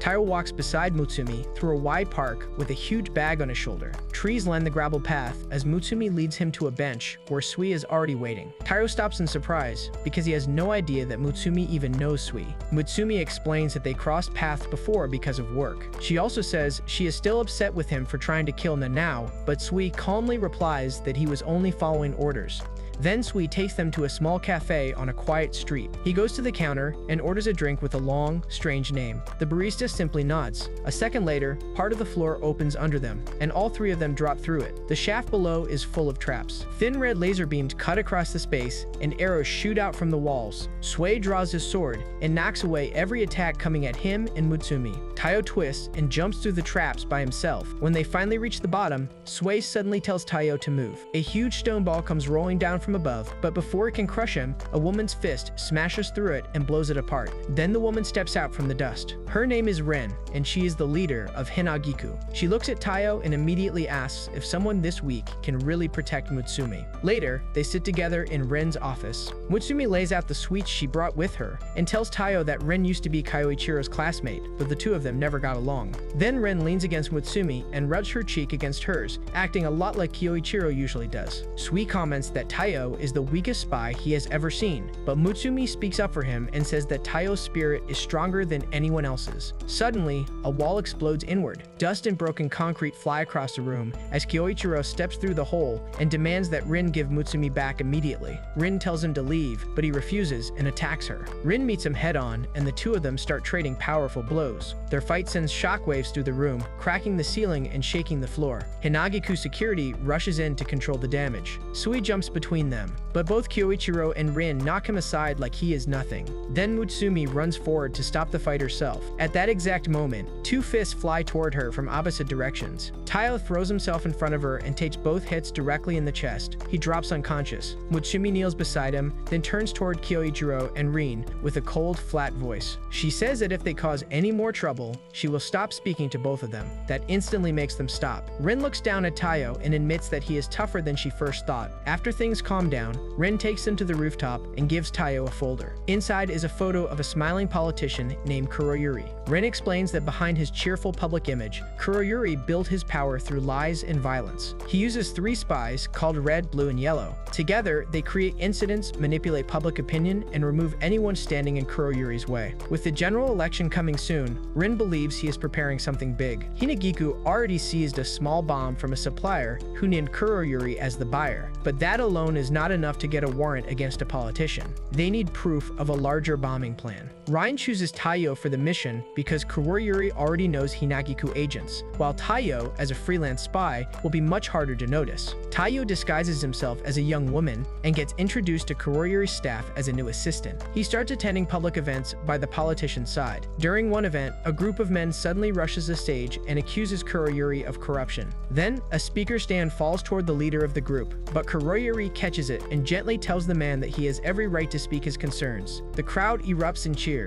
A: Taiyo walks beside Mutsumi through a wide park with a huge bag on his shoulder. Trees line the gravel path as Mutsumi leads him to a bench where Sui is already waiting. Taiyo stops in surprise because he has no idea that Mutsumi even knows Sui. Mutsumi explains that they crossed paths before because of work. She also says she is still upset with him for trying to kill Nanao, but Sui calmly replies that he was only following orders. Then Sui takes them to a small cafe on a quiet street. He goes to the counter and orders a drink with a long, strange name. The barista simply nods. A second later, part of the floor opens under them, and all three of them drop through it. The shaft below is full of traps. Thin red laser beams cut across the space, and arrows shoot out from the walls. Sui draws his sword and knocks away every attack coming at him and Mutsumi. Taiyo twists and jumps through the traps by himself. When they finally reach the bottom, Sui suddenly tells Taiyo to move. A huge stone ball comes rolling down from above, but before it can crush him, a woman's fist smashes through it and blows it apart. Then the woman steps out from the dust. Her name is Ren, and she is the leader of Hinagiku. She looks at Taiyo and immediately asks if someone this weak can really protect Mutsumi. Later, they sit together in Ren's office. Mutsumi lays out the sweets she brought with her and tells Taiyo that Ren used to be Kyoichiro's classmate, but the two of them never got along. Then Ren leans against Mutsumi and rubs her cheek against hers, acting a lot like Kyoichiro usually does. Sui comments that Taiyo is the weakest spy he has ever seen, but Mutsumi speaks up for him and says that Taiyo's spirit is stronger than anyone else's. Suddenly, a wall explodes inward. Dust and broken concrete fly across the room as Kyoichiro steps through the hole and demands that Rin give Mutsumi back immediately. Rin tells him to leave, but he refuses and attacks her. Rin meets him head-on, and the two of them start trading powerful blows. Their fight sends shockwaves through the room, cracking the ceiling and shaking the floor. Hinagiku security rushes in to control the damage. Sui jumps between them, but both Kyoichiro and Rin knock him aside like he is nothing. Then Mutsumi runs forward to stop the fight herself. At that exact moment, two fists fly toward her from opposite directions. Taiyo throws himself in front of her and takes both hits directly in the chest. He drops unconscious. Mutsumi kneels beside him, then turns toward Kyoichiro and Rin with a cold, flat voice. She says that if they cause any more trouble, she will stop speaking to both of them. That instantly makes them stop. Rin looks down at Taiyo and admits that he is tougher than she first thought. After things calm down, Rin takes him to the rooftop and gives Taiyo a folder. Inside is a photo of a smiling politician named Kuroyuri. Rin explains that behind his cheerful public image, Kuroyuri built his power through lies and violence. He uses 3 spies called Red, Blue, and Yellow. Together, they create incidents, manipulate public opinion, and remove anyone standing in Kuroyuri's way. With the general election coming soon, Rin believes he is preparing something big. Hinagiku already seized a small bomb from a supplier who named Kuroyuri as the buyer, but that alone is not enough to get a warrant against a politician. They need proof of a larger bombing plan. Ryan chooses Taiyo for the mission because Kuroyuri already knows Hinagiku agents, while Taiyo, as a freelance spy, will be much harder to notice. Taiyo disguises himself as a young woman and gets introduced to Kuroyuri's staff as a new assistant. He starts attending public events by the politician's side. During one event, a group of men suddenly rushes the stage and accuses Kuroyuri of corruption. Then, a speaker stand falls toward the leader of the group, but Kuroyuri catches it and gently tells the man that he has every right to speak his concerns. The crowd erupts in cheers.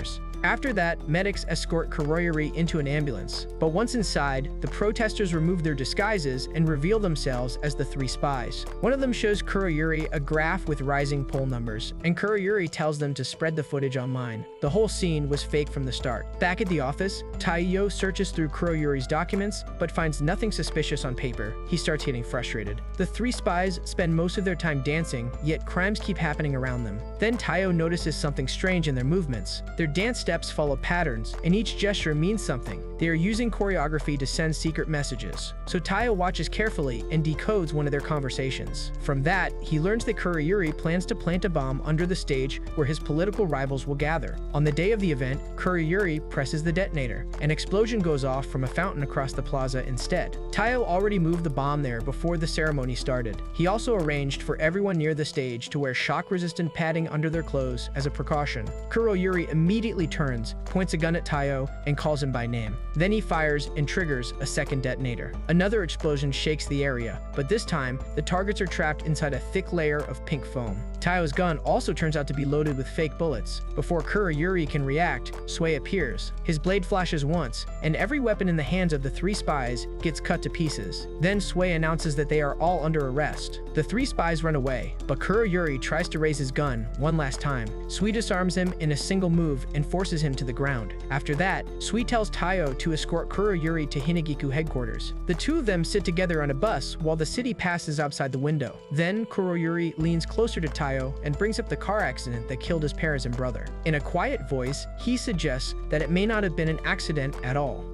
A: After that, medics escort Kuroyuri into an ambulance. But once inside, the protesters remove their disguises and reveal themselves as the 3 spies. One of them shows Kuroyuri a graph with rising poll numbers, and Kuroyuri tells them to spread the footage online. The whole scene was fake from the start. Back at the office, Taiyo searches through Kuroyuri's documents, but finds nothing suspicious on paper. He starts getting frustrated. The 3 spies spend most of their time dancing, yet crimes keep happening around them. Then Taiyo notices something strange in their movements. Their dance steps follow patterns, and each gesture means something. They are using choreography to send secret messages. So Taiyo watches carefully and decodes one of their conversations. From that, he learns that Kuroyuri plans to plant a bomb under the stage where his political rivals will gather. On the day of the event, Kuroyuri presses the detonator. An explosion goes off from a fountain across the plaza instead. Taiyo already moved the bomb there before the ceremony started. He also arranged for everyone near the stage to wear shock-resistant padding under their clothes as a precaution. Kuroyuri immediately turns, points a gun at Taiyo, and calls him by name. Then he fires and triggers a second detonator. Another explosion shakes the area, but this time, the targets are trapped inside a thick layer of pink foam. Taiyo's gun also turns out to be loaded with fake bullets. Before Kuroyuri can react, Sui appears. His blade flashes once, and every weapon in the hands of the 3 spies gets cut to pieces. Then Sui announces that they are all under arrest. The three spies run away, but Kuroyuri tries to raise his gun one last time. Sui disarms him in a single move and forces him to the ground. After that, Sui tells Taiyo to escort Kuroyuri to Hinagiku headquarters. The two of them sit together on a bus while the city passes outside the window. Then Kuroyuri leans closer to Taiyo and brings up the car accident that killed his parents and brother. In a quiet voice, he suggests that it may not have been an accident at all.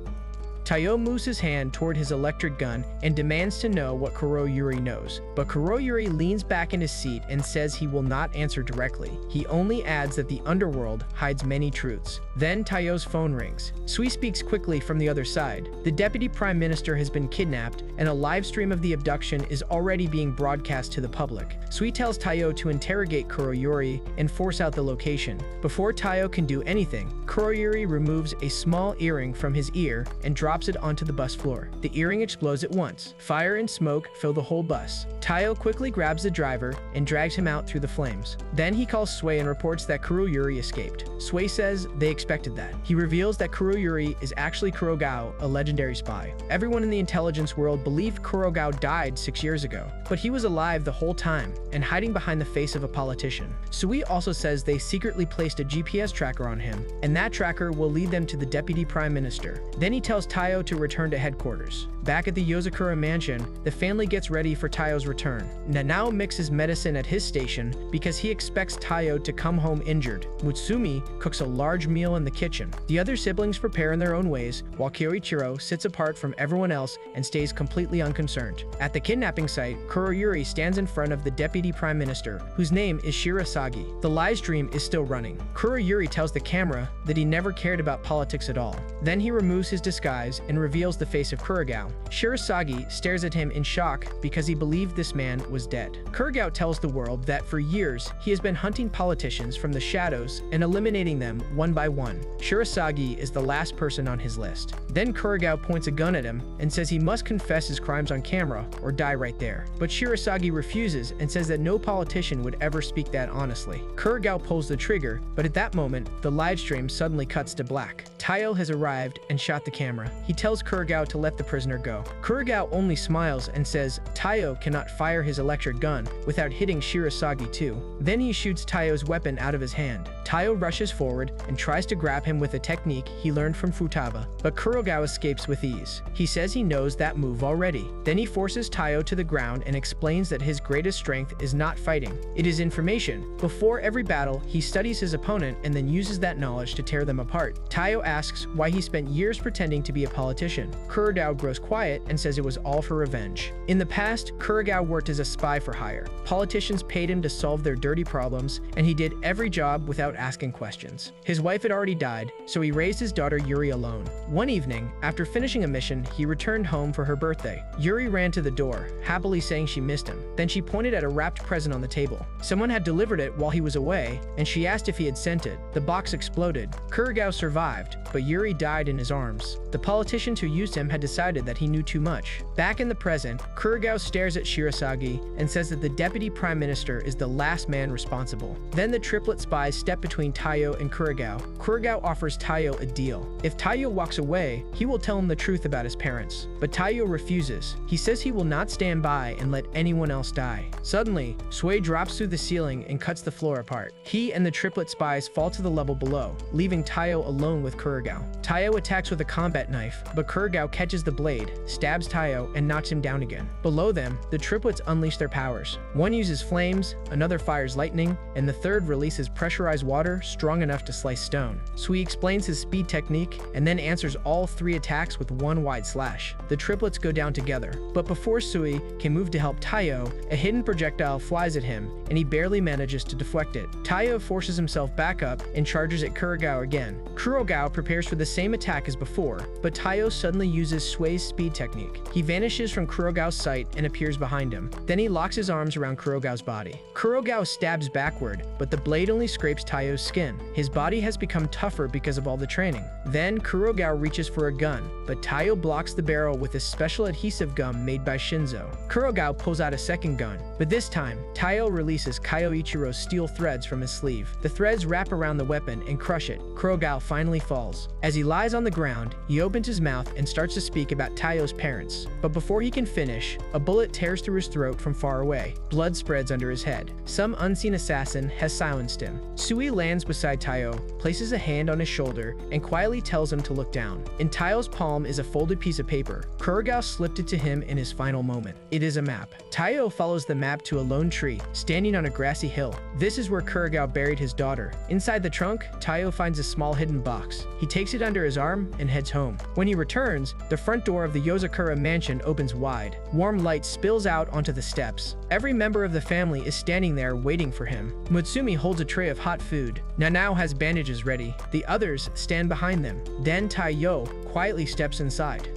A: Taiyo moves his hand toward his electric gun and demands to know what Kuroyuri knows, but Kuroyuri leans back in his seat and says he will not answer directly. He only adds that the underworld hides many truths. Then Taiyo's phone rings. Sui speaks quickly from the other side. The deputy prime minister has been kidnapped, and a live stream of the abduction is already being broadcast to the public. Sui tells Taiyo to interrogate Kuroyuri and force out the location. Before Taiyo can do anything, Kuroyuri removes a small earring from his ear and drops it onto the bus floor. The earring explodes at once. Fire and smoke fill the whole bus. Taiyo quickly grabs the driver and drags him out through the flames. Then he calls Sui and reports that Kuroyuri escaped. Sui says they expected that. He reveals that Kuroyuri is actually Kurogao, a legendary spy. Everyone in the intelligence world believed Kurogao died 6 years ago, but he was alive the whole time and hiding behind the face of a politician. Sui also says they secretly placed a GPS tracker on him, and that tracker will lead them to the deputy prime minister. Then he tells Taiyo to return to headquarters. Back at the Yozakura mansion, the family gets ready for Taiyo's return. Nanao mixes medicine at his station because he expects Taiyo to come home injured. Mutsumi cooks a large meal in the kitchen. The other siblings prepare in their own ways, while Kyoichiro sits apart from everyone else and stays completely unconcerned. At the kidnapping site, Kuroyuri stands in front of the deputy prime minister, whose name is Shirasagi. The live stream is still running. Kuroyuri tells the camera that he never cared about politics at all. Then he removes his disguise and reveals the face of Kurogao. Shirasagi stares at him in shock because he believed this man was dead. Kurogao tells the world that for years he has been hunting politicians from the shadows and eliminating them one by one. Shirasagi is the last person on his list. Then Kurogao points a gun at him and says he must confess his crimes on camera or die right there. But Shirasagi refuses and says that no politician would ever speak that honestly. Kurogao pulls the trigger, but at that moment, the live stream suddenly cuts to black. Taiyo has arrived and shot the camera. He tells Kurogao to let the prisoner go. Kurogao only smiles and says Taiyo cannot fire his electric gun without hitting Shirasagi too. Then he shoots Taiyo's weapon out of his hand. Taiyo rushes forward and tries to grab him with a technique he learned from Futaba, but Kurogao escapes with ease. He says he knows that move already. Then he forces Taiyo to the ground and explains that his greatest strength is not fighting, it is information. Before every battle, he studies his opponent and then uses that knowledge to tear them apart. Taiyo asks why he spent years pretending to be a politician. Kurogao grows quiet and says it was all for revenge. In the past, Kurogao worked as a spy for hire. Politicians paid him to solve their dirty problems, and he did every job without asking questions. His wife had already died, so he raised his daughter Yuri alone. One evening, after finishing a mission, he returned home for her birthday. Yuri ran to the door, happily saying she missed him. Then she pointed at a wrapped present on the table. Someone had delivered it while he was away, and she asked if he had sent it. The box exploded. Kurogao survived, but Yuri died in his arms. The politicians who used him had decided that he knew too much. Back in the present, Kurogao stares at Shirasagi and says that the deputy prime minister is the last man responsible. Then the triplet spies step between Taiyo and Kurogao. Kurogao offers Taiyo a deal. If Taiyo walks away, he will tell him the truth about his parents. But Taiyo refuses. He says he will not stand by and let anyone else die. Suddenly, Sui drops through the ceiling and cuts the floor apart. He and the triplet spies fall to the level below, leaving Taiyo alone with Kurogao. Taiyo attacks with a combat knife, but Kurogao catches the blade, stabs Taiyo, and knocks him down again. Below them, the triplets unleash their powers. One uses flames, another fires lightning, and the third releases pressurized water strong enough to slice stone. Sui explains his speed technique and then answers all three attacks with one wide slash. The triplets go down together, but before Sui can move to help Taiyo, a hidden projectile flies at him, and he barely manages to deflect it. Taiyo forces himself back up and charges at Kurogao again. Kurogao prepares for the same attack as before, but Taiyo suddenly uses Sui's speed technique. He vanishes from Kurogao's sight and appears behind him. Then he locks his arms around Kurogao's body. Kurogao stabs backward, but the blade only scrapes Taiyo's skin. His body has become tougher because of all the training. Then Kurogao reaches for a gun, but Taiyo blocks the barrel with a special adhesive gum made by Shinszo. Kurogao pulls out a second gun, but this time, Taiyo releases Kyoichiro's steel threads from his sleeve. The threads wrap around the weapon and crush it. Kurogao finally falls. As he lies on the ground, he opens his mouth and starts to speak about Tayo's parents. But before he can finish, a bullet tears through his throat from far away. Blood spreads under his head. Some unseen assassin has silenced him. Sui lands beside Tayo, places a hand on his shoulder, and quietly tells him to look down. In Tayo's palm is a folded piece of paper. Kurogao slipped it to him in his final moment. It is a map. Tayo follows the map to a lone tree, standing on a grassy hill. This is where Kurogao buried his daughter. Inside the trunk, Tayo finds a small hidden box. He takes it under his arm and heads home. When he returns, the front door of the Yozakura mansion opens wide. Warm light spills out onto the steps. Every member of the family is standing there waiting for him. Mutsumi holds a tray of hot food. Nanao has bandages ready. The others stand behind them. Then Tayo quietly steps inside.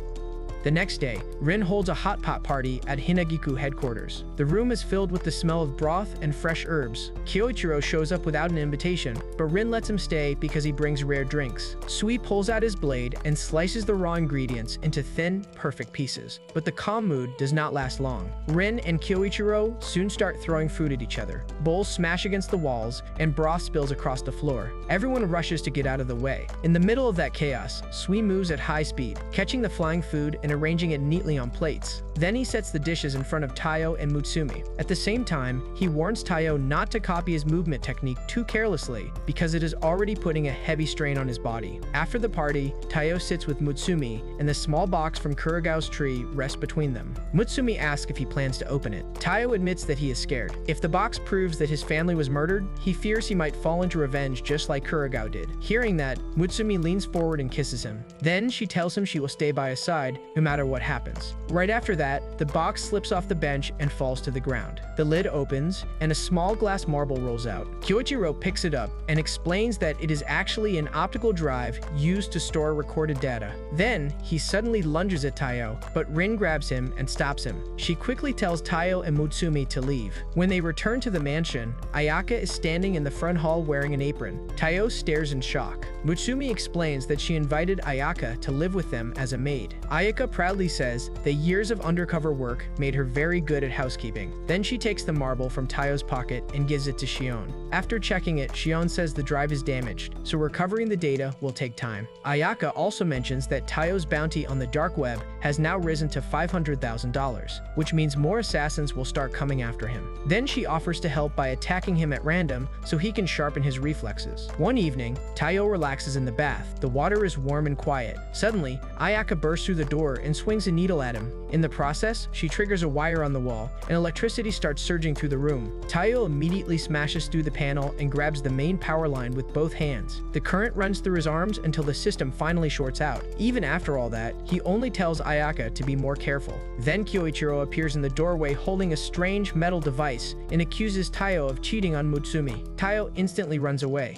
A: The next day, Rin holds a hot pot party at Hinagiku headquarters. The room is filled with the smell of broth and fresh herbs. Kyoichiro shows up without an invitation, but Rin lets him stay because he brings rare drinks. Sui pulls out his blade and slices the raw ingredients into thin, perfect pieces. But the calm mood does not last long. Rin and Kyoichiro soon start throwing food at each other. Bowls smash against the walls, and broth spills across the floor. Everyone rushes to get out of the way. In the middle of that chaos, Sui moves at high speed, catching the flying food and arranging it neatly on plates. Then he sets the dishes in front of Tayo and Mutsumi. At the same time, he warns Tayo not to copy his movement technique too carelessly because it is already putting a heavy strain on his body. After the party, Tayo sits with Mutsumi, and the small box from Kurogao's tree rests between them. Mutsumi asks if he plans to open it. Tayo admits that he is scared. If the box proves that his family was murdered, he fears he might fall into revenge just like Kurogao did. Hearing that, Mutsumi leans forward and kisses him. Then she tells him she will stay by his side no matter what happens. Right after that, the box slips off the bench and falls to the ground. The lid opens, and a small glass marble rolls out. Kyoichiro picks it up and explains that it is actually an optical drive used to store recorded data. Then, he suddenly lunges at Tayo, but Rin grabs him and stops him. She quickly tells Tayo and Mutsumi to leave. When they return to the mansion, Ayaka is standing in the front hall wearing an apron. Tayo stares in shock. Mutsumi explains that she invited Ayaka to live with them as a maid. Ayaka proudly says that years of undercover work made her very good at housekeeping. Then she takes the marble from Tayo's pocket and gives it to Shion. After checking it, Shion says the drive is damaged, so recovering the data will take time. Ayaka also mentions that Tayo's bounty on the dark web has now risen to $500,000, which means more assassins will start coming after him. Then she offers to help by attacking him at random so he can sharpen his reflexes. One evening, Tayo relaxes in the bath. The water is warm and quiet. Suddenly, Ayaka bursts through the door and swings a needle at him. In the process, she triggers a wire on the wall, and electricity starts surging through the room. Tayo immediately smashes through the panel and grabs the main power line with both hands. The current runs through his arms until the system finally shorts out. Even after all that, he only tells Ayaka to be more careful. Then Kyoichiro appears in the doorway holding a strange metal device and accuses Tayo of cheating on Mutsumi. Tayo instantly runs away.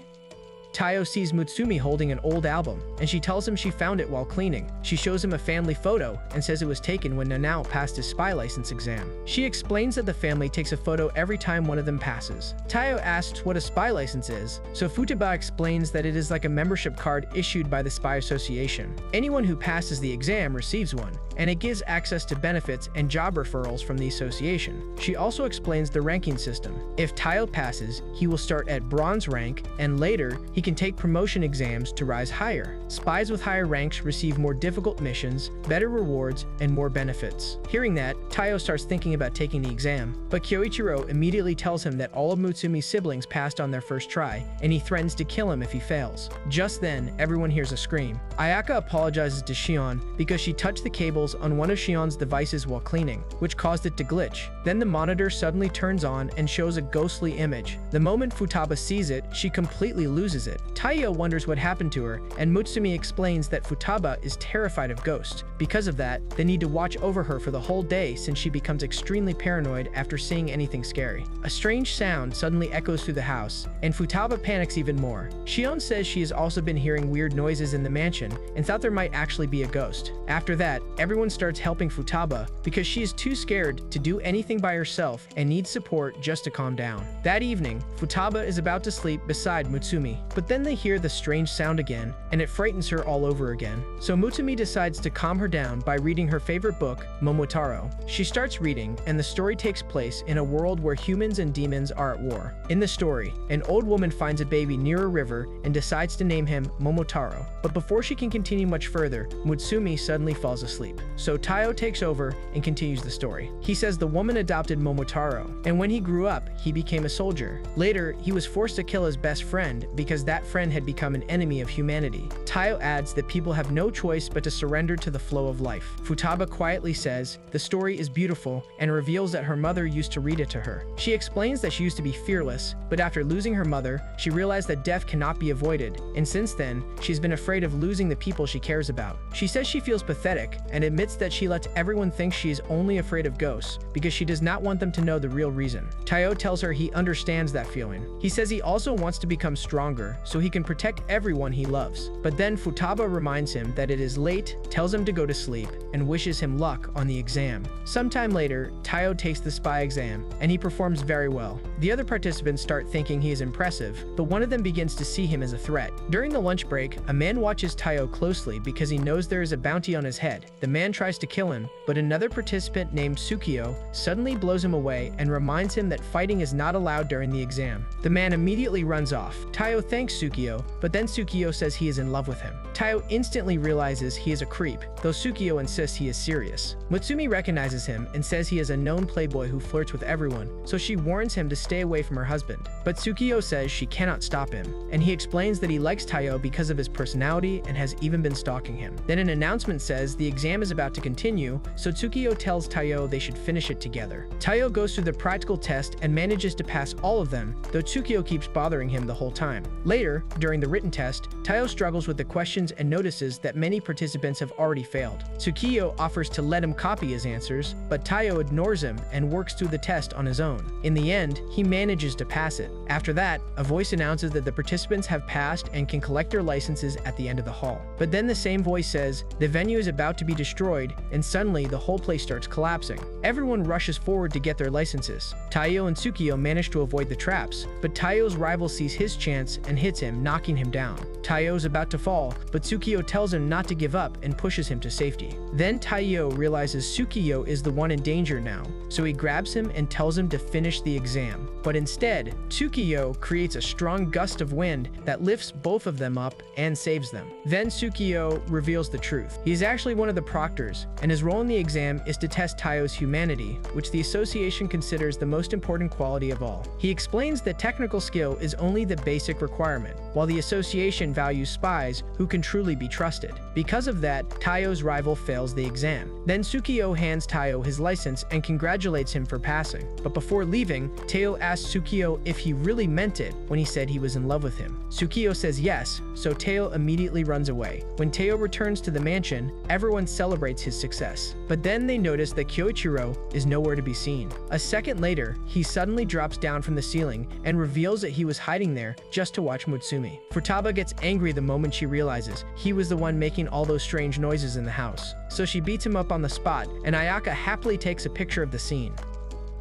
A: Tayo sees Mutsumi holding an old album, and she tells him she found it while cleaning. She shows him a family photo and says it was taken when Nanao passed his spy license exam. She explains that the family takes a photo every time one of them passes. Tayo asks what a spy license is, so Futaba explains that it is like a membership card issued by the Spy Association. Anyone who passes the exam receives one, and it gives access to benefits and job referrals from the association. She also explains the ranking system. If Tayo passes, he will start at bronze rank, and later, he can take promotion exams to rise higher. Spies with higher ranks receive more difficult missions, better rewards, and more benefits. Hearing that, Tayo starts thinking about taking the exam, but Kyoichiro immediately tells him that all of Mutsumi's siblings passed on their first try, and he threatens to kill him if he fails. Just then, everyone hears a scream. Ayaka apologizes to Shion because she touched the cables on one of Shion's devices while cleaning, which caused it to glitch. Then the monitor suddenly turns on and shows a ghostly image. The moment Futaba sees it, she completely loses it. Tayo wonders what happened to her, and Mutsumi explains that Futaba is terrified of ghosts. Because of that, they need to watch over her for the whole day since she becomes extremely paranoid after seeing anything scary. A strange sound suddenly echoes through the house, and Futaba panics even more. Shion says she has also been hearing weird noises in the mansion and thought there might actually be a ghost. After that, everyone starts helping Futaba because she is too scared to do anything by herself and needs support just to calm down. That evening, Futaba is about to sleep beside Mutsumi, but but then they hear the strange sound again, and it frightens her all over again. So Mutsumi decides to calm her down by reading her favorite book, Momotaro. She starts reading, and the story takes place in a world where humans and demons are at war. In the story, an old woman finds a baby near a river and decides to name him Momotaro. But before she can continue much further, Mutsumi suddenly falls asleep. So Taiyo takes over and continues the story. He says the woman adopted Momotaro, and when he grew up, he became a soldier. Later, he was forced to kill his best friend because that friend had become an enemy of humanity. Taiyo adds that people have no choice but to surrender to the flow of life. Futaba quietly says, the story is beautiful, and reveals that her mother used to read it to her. She explains that she used to be fearless, but after losing her mother, she realized that death cannot be avoided, and since then, she's been afraid of losing the people she cares about. She says she feels pathetic, and admits that she lets everyone think she is only afraid of ghosts, because she does not want them to know the real reason. Taiyo tells her he understands that feeling. He says he also wants to become stronger, so he can protect everyone he loves. But then Futaba reminds him that it is late, tells him to go to sleep, and wishes him luck on the exam. Sometime later, Taiyo takes the spy exam, and he performs very well. The other participants start thinking he is impressive, but one of them begins to see him as a threat. During the lunch break, a man watches Taiyo closely because he knows there is a bounty on his head. The man tries to kill him, but another participant named Sukiyo suddenly blows him away and reminds him that fighting is not allowed during the exam. The man immediately runs off. Taiyo thanks Sukiyo, but then Sukiyo says he is in love with him. Taiyo instantly realizes he is a creep, though Sukiyo insists he is serious. Mutsumi recognizes him and says he is a known playboy who flirts with everyone, so she warns him to stay away from her husband. But Sukiyo says she cannot stop him, and he explains that he likes Taiyo because of his personality and has even been stalking him. Then an announcement says the exam is about to continue, so Tsukiyo tells Taiyo they should finish it together. Taiyo goes through the practical test and manages to pass all of them, though Tsukiyo keeps bothering him the whole time. Later, during the written test, Taiyo struggles with the questions and notices that many participants have already failed. Tsukiyo offers to let him copy his answers, but Taiyo ignores him and works through the test on his own. In the end, he manages to pass it. After that, a voice announces that the participants have passed and can collect their licenses at the end of the hall. But then the same voice says, the venue is about to be destroyed, and suddenly the whole place starts collapsing. Everyone rushes forward to get their licenses. Taiyo and Tsukiyo manage to avoid the traps, but Taiyo's rival sees his chance and hits him, knocking him down. Taiyo is about to fall, but Tsukiyo tells him not to give up and pushes him to safety. Then Taiyo realizes Tsukiyo is the one in danger now, so he grabs him and tells him to finish the exam. But instead, Tsukiyo creates a strong gust of wind that lifts both of them up and saves them. Then Tsukiyo reveals the truth. He is actually one of the proctors, and his role in the exam is to test Taiyo's humanity, which the association considers the most important quality of all. He explains that technical skill is only the basic requirement, while the association values spies who can truly be trusted. Because of that, Taiyo's rival fails the exam. Then Tsukiyo hands Taiyo his license and congratulates him for passing. But before leaving, Taiyo asks Tsukiyo if he really meant it when he said he was in love with him. Tsukiyo says yes, so Taiyo immediately runs away. When Taiyo returns to the mansion, everyone celebrates his success. But then they notice that Kyoichiro is nowhere to be seen. A second later, he suddenly drops down from the ceiling and reveals that he was hiding there just to watch Mutsumi. Futaba gets angry the moment she realizes he was the one making all those strange noises in the house. So she beats him up on the spot, and Ayaka happily takes a picture of the scene.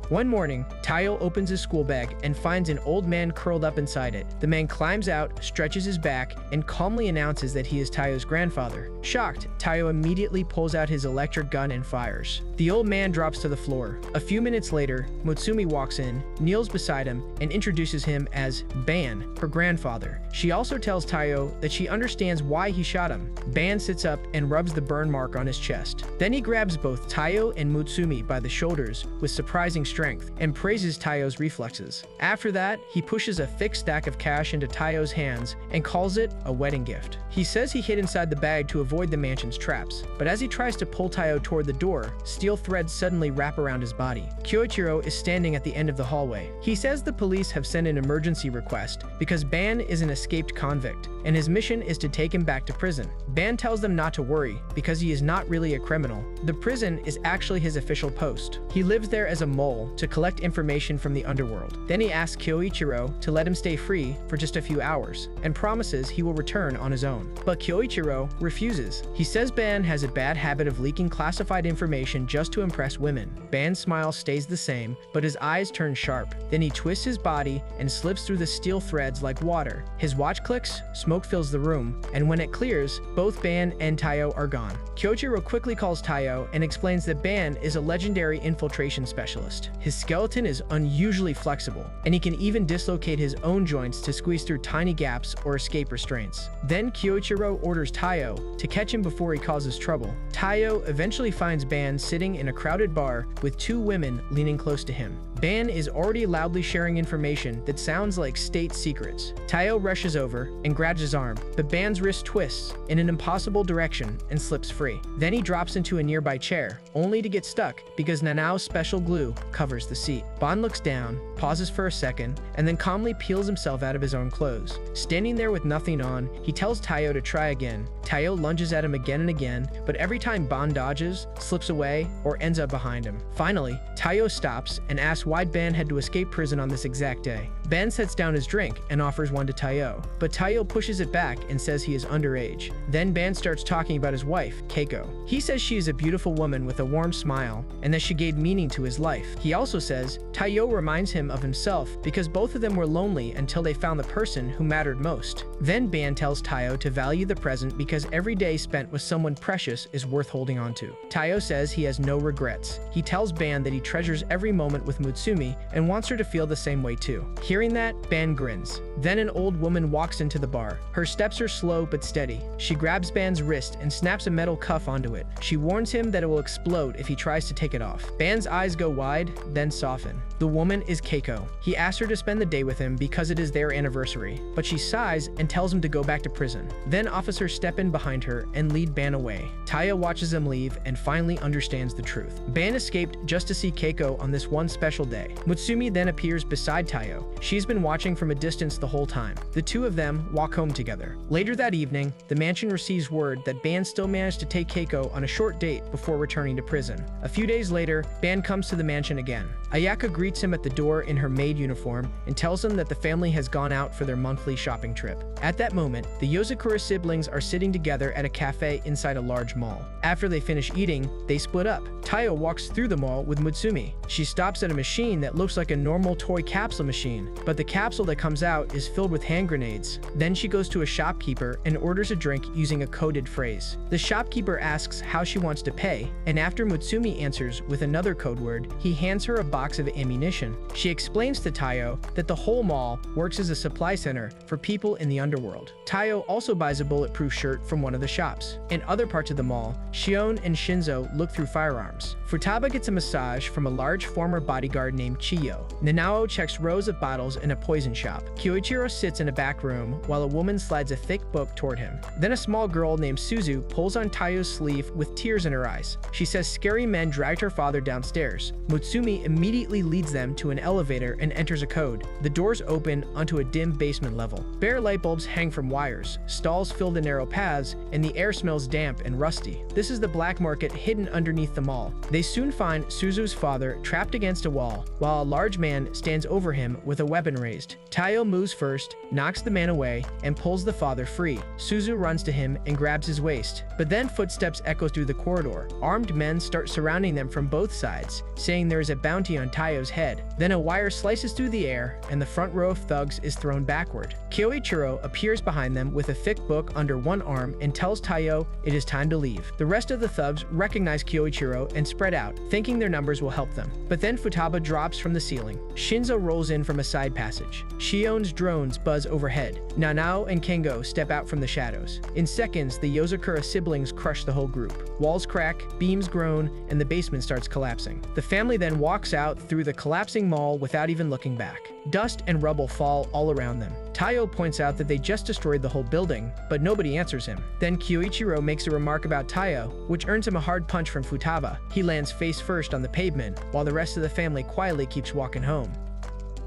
A: One morning, Taiyo opens his school bag and finds an old man curled up inside it. The man climbs out, stretches his back, and calmly announces that he is Taiyo's grandfather. Shocked, Taiyo immediately pulls out his electric gun and fires. The old man drops to the floor. A few minutes later, Mutsumi walks in, kneels beside him, and introduces him as Ban, her grandfather. She also tells Taiyo that she understands why he shot him. Ban sits up and rubs the burn mark on his chest. Then he grabs both Taiyo and Mutsumi by the shoulders with surprising strength and praises Taiyo's reflexes. After that, he pushes a thick stack of cash into Taiyo's hands and calls it a wedding gift. He says he hid inside the bag to avoid the mansion's traps, but as he tries to pull Taiyo toward the door, steel threads suddenly wrap around his body. Kyoichiro is standing at the end of the hallway. He says the police have sent an emergency request because Ban is an escaped convict, and his mission is to take him back to prison. Ban tells them not to worry because he is not really a criminal. The prison is actually his official post. He lives there as a mole to collect information from the underworld. Then he asks Kyoichiro to let him stay free for just a few hours, and promises he will return on his own. But Kyoichiro refuses. He says Ban has a bad habit of leaking classified information just to impress women. Ban's smile stays the same, but his eyes turn sharp. Then he twists his body and slips through the steel threads like water. His watch clicks, smoke fills the room, and when it clears, both Ban and Taiyo are gone. Kyoichiro quickly calls Taiyo and explains that Ban is a legendary infiltration specialist. His skeleton is unusually flexible, and he can even dislocate his own joints to squeeze through tiny gaps or escape restraints. Then Kyoichiro orders Taiyo to catch him before he causes trouble. Taiyo eventually finds Ban sitting in a crowded bar with two women leaning close to him. Ban is already loudly sharing information that sounds like state secrets. Taiyo rushes over and grabs his arm, but Ban's wrist twists in an impossible direction and slips free. Then he drops into a nearby chair, only to get stuck because Nanao's special glue covers the seat. Ban looks down, pauses for a second, and then calmly peels himself out of his own clothes. Standing there with nothing on, he tells Taiyo to try again. Taiyo lunges at him again and again, but every time Ban dodges, slips away, or ends up behind him. Finally, Taiyo stops and asks why Ban had to escape prison on this exact day. Ban sets down his drink and offers one to Taiyo, but Taiyo pushes it back and says he is underage. Then Ban starts talking about his wife, Keiko. He says she is a beautiful woman with a warm smile and that she gave meaning to his life. He also says Taiyo reminds him of himself because both of them were lonely until they found the person who mattered most. Then Ban tells Taiyo to value the present because every day spent with someone precious is worth holding on to. Taiyo says he has no regrets. He tells Ban that he treasures every moment with Mutsumi and wants her to feel the same way too. Hearing that, Ban grins. Then an old woman walks into the bar. Her steps are slow but steady. She grabs Ban's wrist and snaps a metal cuff onto it. She warns him that it will explode if he tries to take it off. Ban's eyes go wide, then soften. The woman is Keiko. He asks her to spend the day with him because it is their anniversary, but she sighs and tells him to go back to prison. Then officers step in behind her and lead Ban away. Taiyo watches them leave and finally understands the truth. Ban escaped just to see Keiko on this one special day. Mutsumi then appears beside Taiyo. She's been watching from a distance the whole time. The two of them walk home together. Later that evening, the mansion receives word that Ban still managed to take Keiko on a short date before returning to prison. A few days later, Ban comes to the mansion again. Ayaka greets him at the door in her maid uniform and tells him that the family has gone out for their monthly shopping trip. At that moment, the Yozakura siblings are sitting together at a cafe inside a large mall. After they finish eating, they split up. Taiyo walks through the mall with Mutsumi. She stops at a machine that looks like a normal toy capsule machine, but the capsule that comes out is filled with hand grenades. Then she goes to a shopkeeper and orders a drink using a coded phrase. The shopkeeper asks how she wants to pay, and after Mutsumi answers with another code word, he hands her a box of ammunition. She explains to Taiyo that the whole mall works as a supply center for people in the underworld. Taiyo also buys a bulletproof shirt from one of the shops. In other parts of the mall, Shion and Shinszo look through firearms. Futaba gets a massage from a large former bodyguard named Chiyo. Nanao checks rows of bottles in a poison shop. Kyoichiro sits in a back room while a woman slides a thick book toward him. Then a small girl named Suzu pulls on Taiyo's sleeve with tears in her eyes. She says scary men dragged her father downstairs. Mutsumi immediately leads them to an elevator and enters a code. The doors open onto a dim basement level. Bare light bulbs hang from wires, stalls fill the narrow paths, and the air smells damp and rusty. This is the black market hidden underneath the mall. They soon find Suzu's father trapped against a wall, while a large man stands over him with a weapon raised. Taiyo moves first, knocks the man away, and pulls the father free. Suzu runs to him and grabs his waist, but then footsteps echo through the corridor. Armed men start surrounding them from both sides, saying there is a bounty on Taiyo's head. Then a wire slices through the air, and the front row of thugs is thrown backward. Kyoichiro appears behind them with a thick book under one arm and tells Taiyo it is time to leave. The rest of the thugs recognize Kyoichiro and spread out, thinking their numbers will help them. But then Futaba drops from the ceiling. Shinszo rolls in from a side passage. Shion's drones buzz overhead. Nanao and Kengo step out from the shadows. In seconds, the Yozakura siblings crush the whole group. Walls crack, beams groan, and the basement starts collapsing. The family then walks out through the collapsing mall without even looking back. Dust and rubble fall all around them. Taiyo points out that they just destroyed the whole building, but nobody answers him. Then Kyoichiro makes a remark about Taiyo, which earns him a hard punch from Futaba. He lands face first on the pavement, while the rest of the family quietly keeps walking home.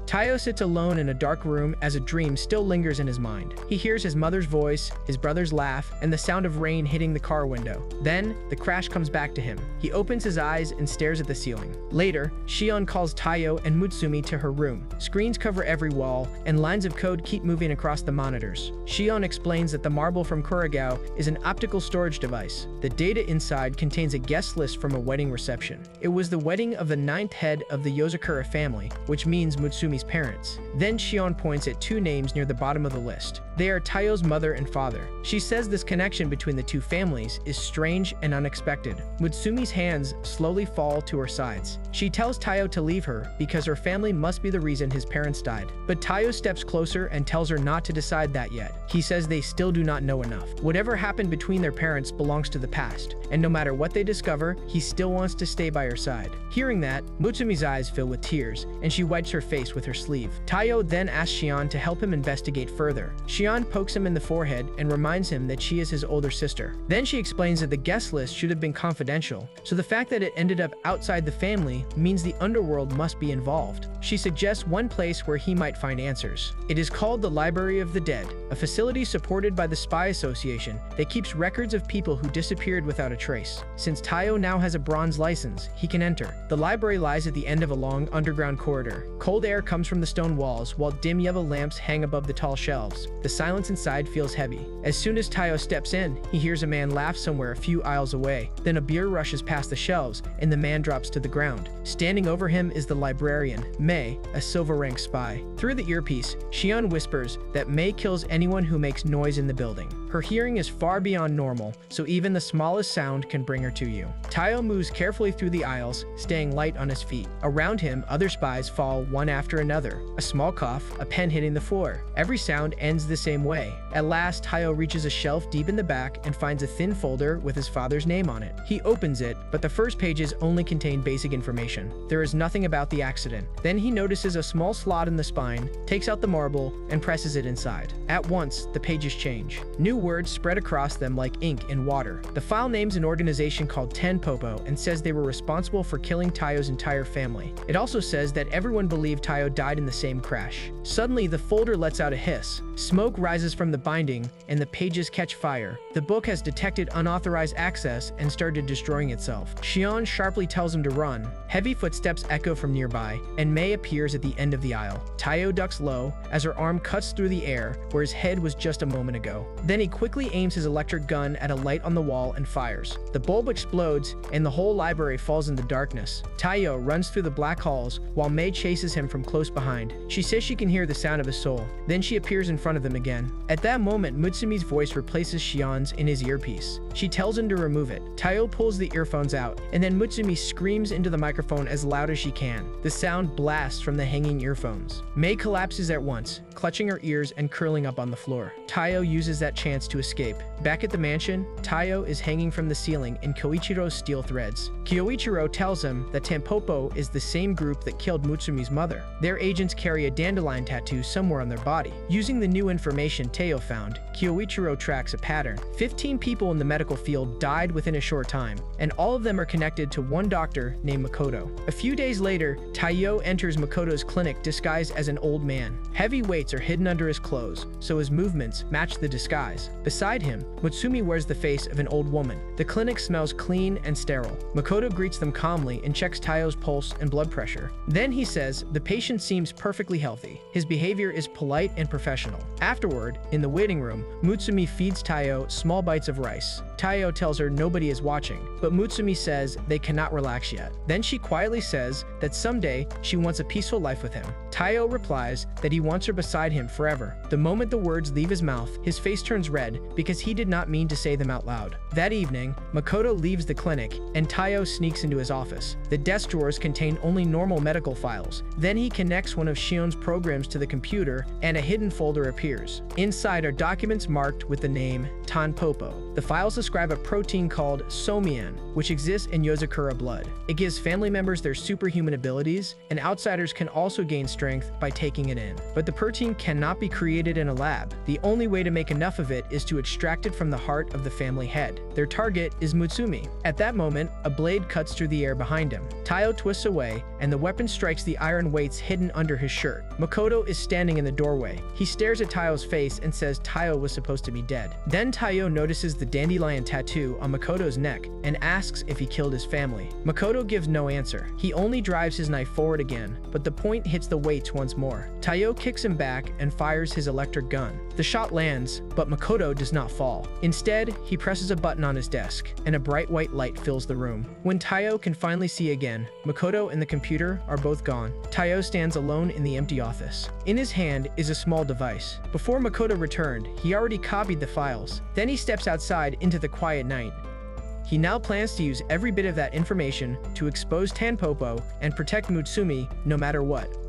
A: Taiyo sits alone in a dark room as a dream still lingers in his mind. He hears his mother's voice, his brother's laugh, and the sound of rain hitting the car window. Then, the crash comes back to him. He opens his eyes and stares at the ceiling. Later, Shion calls Taiyo and Mutsumi to her room. Screens cover every wall, and lines of code keep moving across the monitors. Shion explains that the marble from Kurogao is an optical storage device. The data inside contains a guest list from a wedding reception. It was the wedding of the 9th head of the Yozakura family, which means Mutsumi's parents. Then Shion points at 2 names near the bottom of the list. They are Taiyo's mother and father. She says this connection between the 2 families is strange and unexpected. Mutsumi's hands slowly fall to her sides. She tells Taiyo to leave her because her family must be the reason his parents died. But Taiyo steps closer and tells her not to decide that yet. He says they still do not know enough. Whatever happened between their parents belongs to the past, and no matter what they discover, he still wants to stay by her side. Hearing that, Mutsumi's eyes fill with tears, and she wipes her face with her sleeve. Taiyo then asks Shion to help him investigate further. Shion pokes him in the forehead and reminds him that she is his older sister. Then she explains that the guest list should have been confidential, so the fact that it ended up outside the family means the underworld must be involved. She suggests one place where he might find answers. It is called the Library of the Dead, a facility supported by the Spy Association that keeps records of people who disappeared without a trace. Since Taiyo now has a bronze license, he can enter. The library lies at the end of a long underground corridor. Cold air comes from the stone walls, while dim yellow lamps hang above the tall shelves. The silence inside feels heavy. As soon as Taiyo steps in, he hears a man laugh somewhere a few aisles away. Then a beer rushes past the shelves, and the man drops to the ground. Standing over him is the librarian, Mei, a silver-rank spy. Through the earpiece, Shion whispers that Mei kills anyone who makes noise in the building. Her hearing is far beyond normal, so even the smallest sound can bring her to you. Taiyo moves carefully through the aisles, staying light on his feet. Around him, other spies fall one after another. A small cough, a pen hitting the floor. Every sound ends the same way. At last, Taiyo reaches a shelf deep in the back and finds a thin folder with his father's name on it. He opens it, but the first pages only contain basic information. There is nothing about the accident. Then he notices a small slot in the spine, takes out the marble, and presses it inside. At once, the pages change. New words spread across them like ink in water. The file names an organization called Tampopo and says they were responsible for killing Taiyo's entire family. It also says that everyone believed Taiyo died in the same crash. Suddenly, the folder lets out a hiss. Smoke rises from the binding, and the pages catch fire. The book has detected unauthorized access and started destroying itself. Shion sharply tells him to run. Heavy footsteps echo from nearby, and Mei appears at the end of the aisle. Taiyo ducks low as her arm cuts through the air where his head was just a moment ago. Then he quickly aims his electric gun at a light on the wall and fires. The bulb explodes, and the whole library falls into darkness. Taiyo runs through the black halls while Mei chases him from close behind. She says she can hear the sound of his soul. Then she appears in front of them again. At that moment, Mutsumi's voice replaces Shion's in his earpiece. She tells him to remove it. Taiyo pulls the earphones out, and then Mutsumi screams into the microphone as loud as she can. The sound blasts from the hanging earphones. Mei collapses at once, clutching her ears and curling up on the floor. Taiyo uses that chance to escape. Back at the mansion, Taiyo is hanging from the ceiling in Koichiro's steel threads. Kyoichiro tells him that Tampopo is the same group that killed Mutsumi's mother. Their agents carry a dandelion tattoo somewhere on their body. Using the new information Taiyo found, Kyoichiro tracks a pattern. 15 people in the medical field died within a short time, and all of them are connected to one doctor named Makoto. A few days later, Taiyo enters Makoto's clinic disguised as an old man. Heavy weights are hidden under his clothes, so his movements match the disguise. Beside him, Mutsumi wears the face of an old woman. The clinic smells clean and sterile. Makoto greets them calmly and checks Taiyo's pulse and blood pressure. Then he says the patient seems perfectly healthy. His behavior is polite and professional. Afterward, in the waiting room, Mutsumi feeds Taiyo small bites of rice. Taiyo tells her nobody is watching, but Mutsumi says they cannot relax yet. Then she quietly says that someday she wants a peaceful life with him. Taiyo replies that he wants her beside him forever. The moment the words leave his mouth, his face turns red because he did not mean to say them out loud. That evening, Makoto leaves the clinic and Taiyo sneaks into his office. The desk drawers contain only normal medical files. Then he connects one of Shion's programs to the computer and a hidden folder appears. Inside are documents marked with the name Tampopo. The files describe a protein called somian, which exists in Yozakura blood. It gives family members their superhuman abilities, and outsiders can also gain strength by taking it in. But the protein cannot be created in a lab. The only way to make enough of it is to extract it from the heart of the family head. Their target is Mutsumi. At that moment, a blade cuts through the air behind him. Taiyo twists away, and the weapon strikes the iron weights hidden under his shirt. Makoto is standing in the doorway. He stares at Tayo's face and says Tayo was supposed to be dead. Then Tayo notices the dandelion tattoo on Makoto's neck and asks if he killed his family. Makoto gives no answer. He only drives his knife forward again, but the point hits the weights once more. Tayo kicks him back and fires his electric gun. The shot lands, but Makoto does not fall. Instead, he presses a button on his desk, and a bright white light fills the room. When Tayo can finally see again, Makoto and the computer are both gone. Tayo stands alone in the empty office. In his hand is a small device. Before Makoto returned, he already copied the files. Then he steps outside into the quiet night. He now plans to use every bit of that information to expose Tampopo and protect Mutsumi no matter what.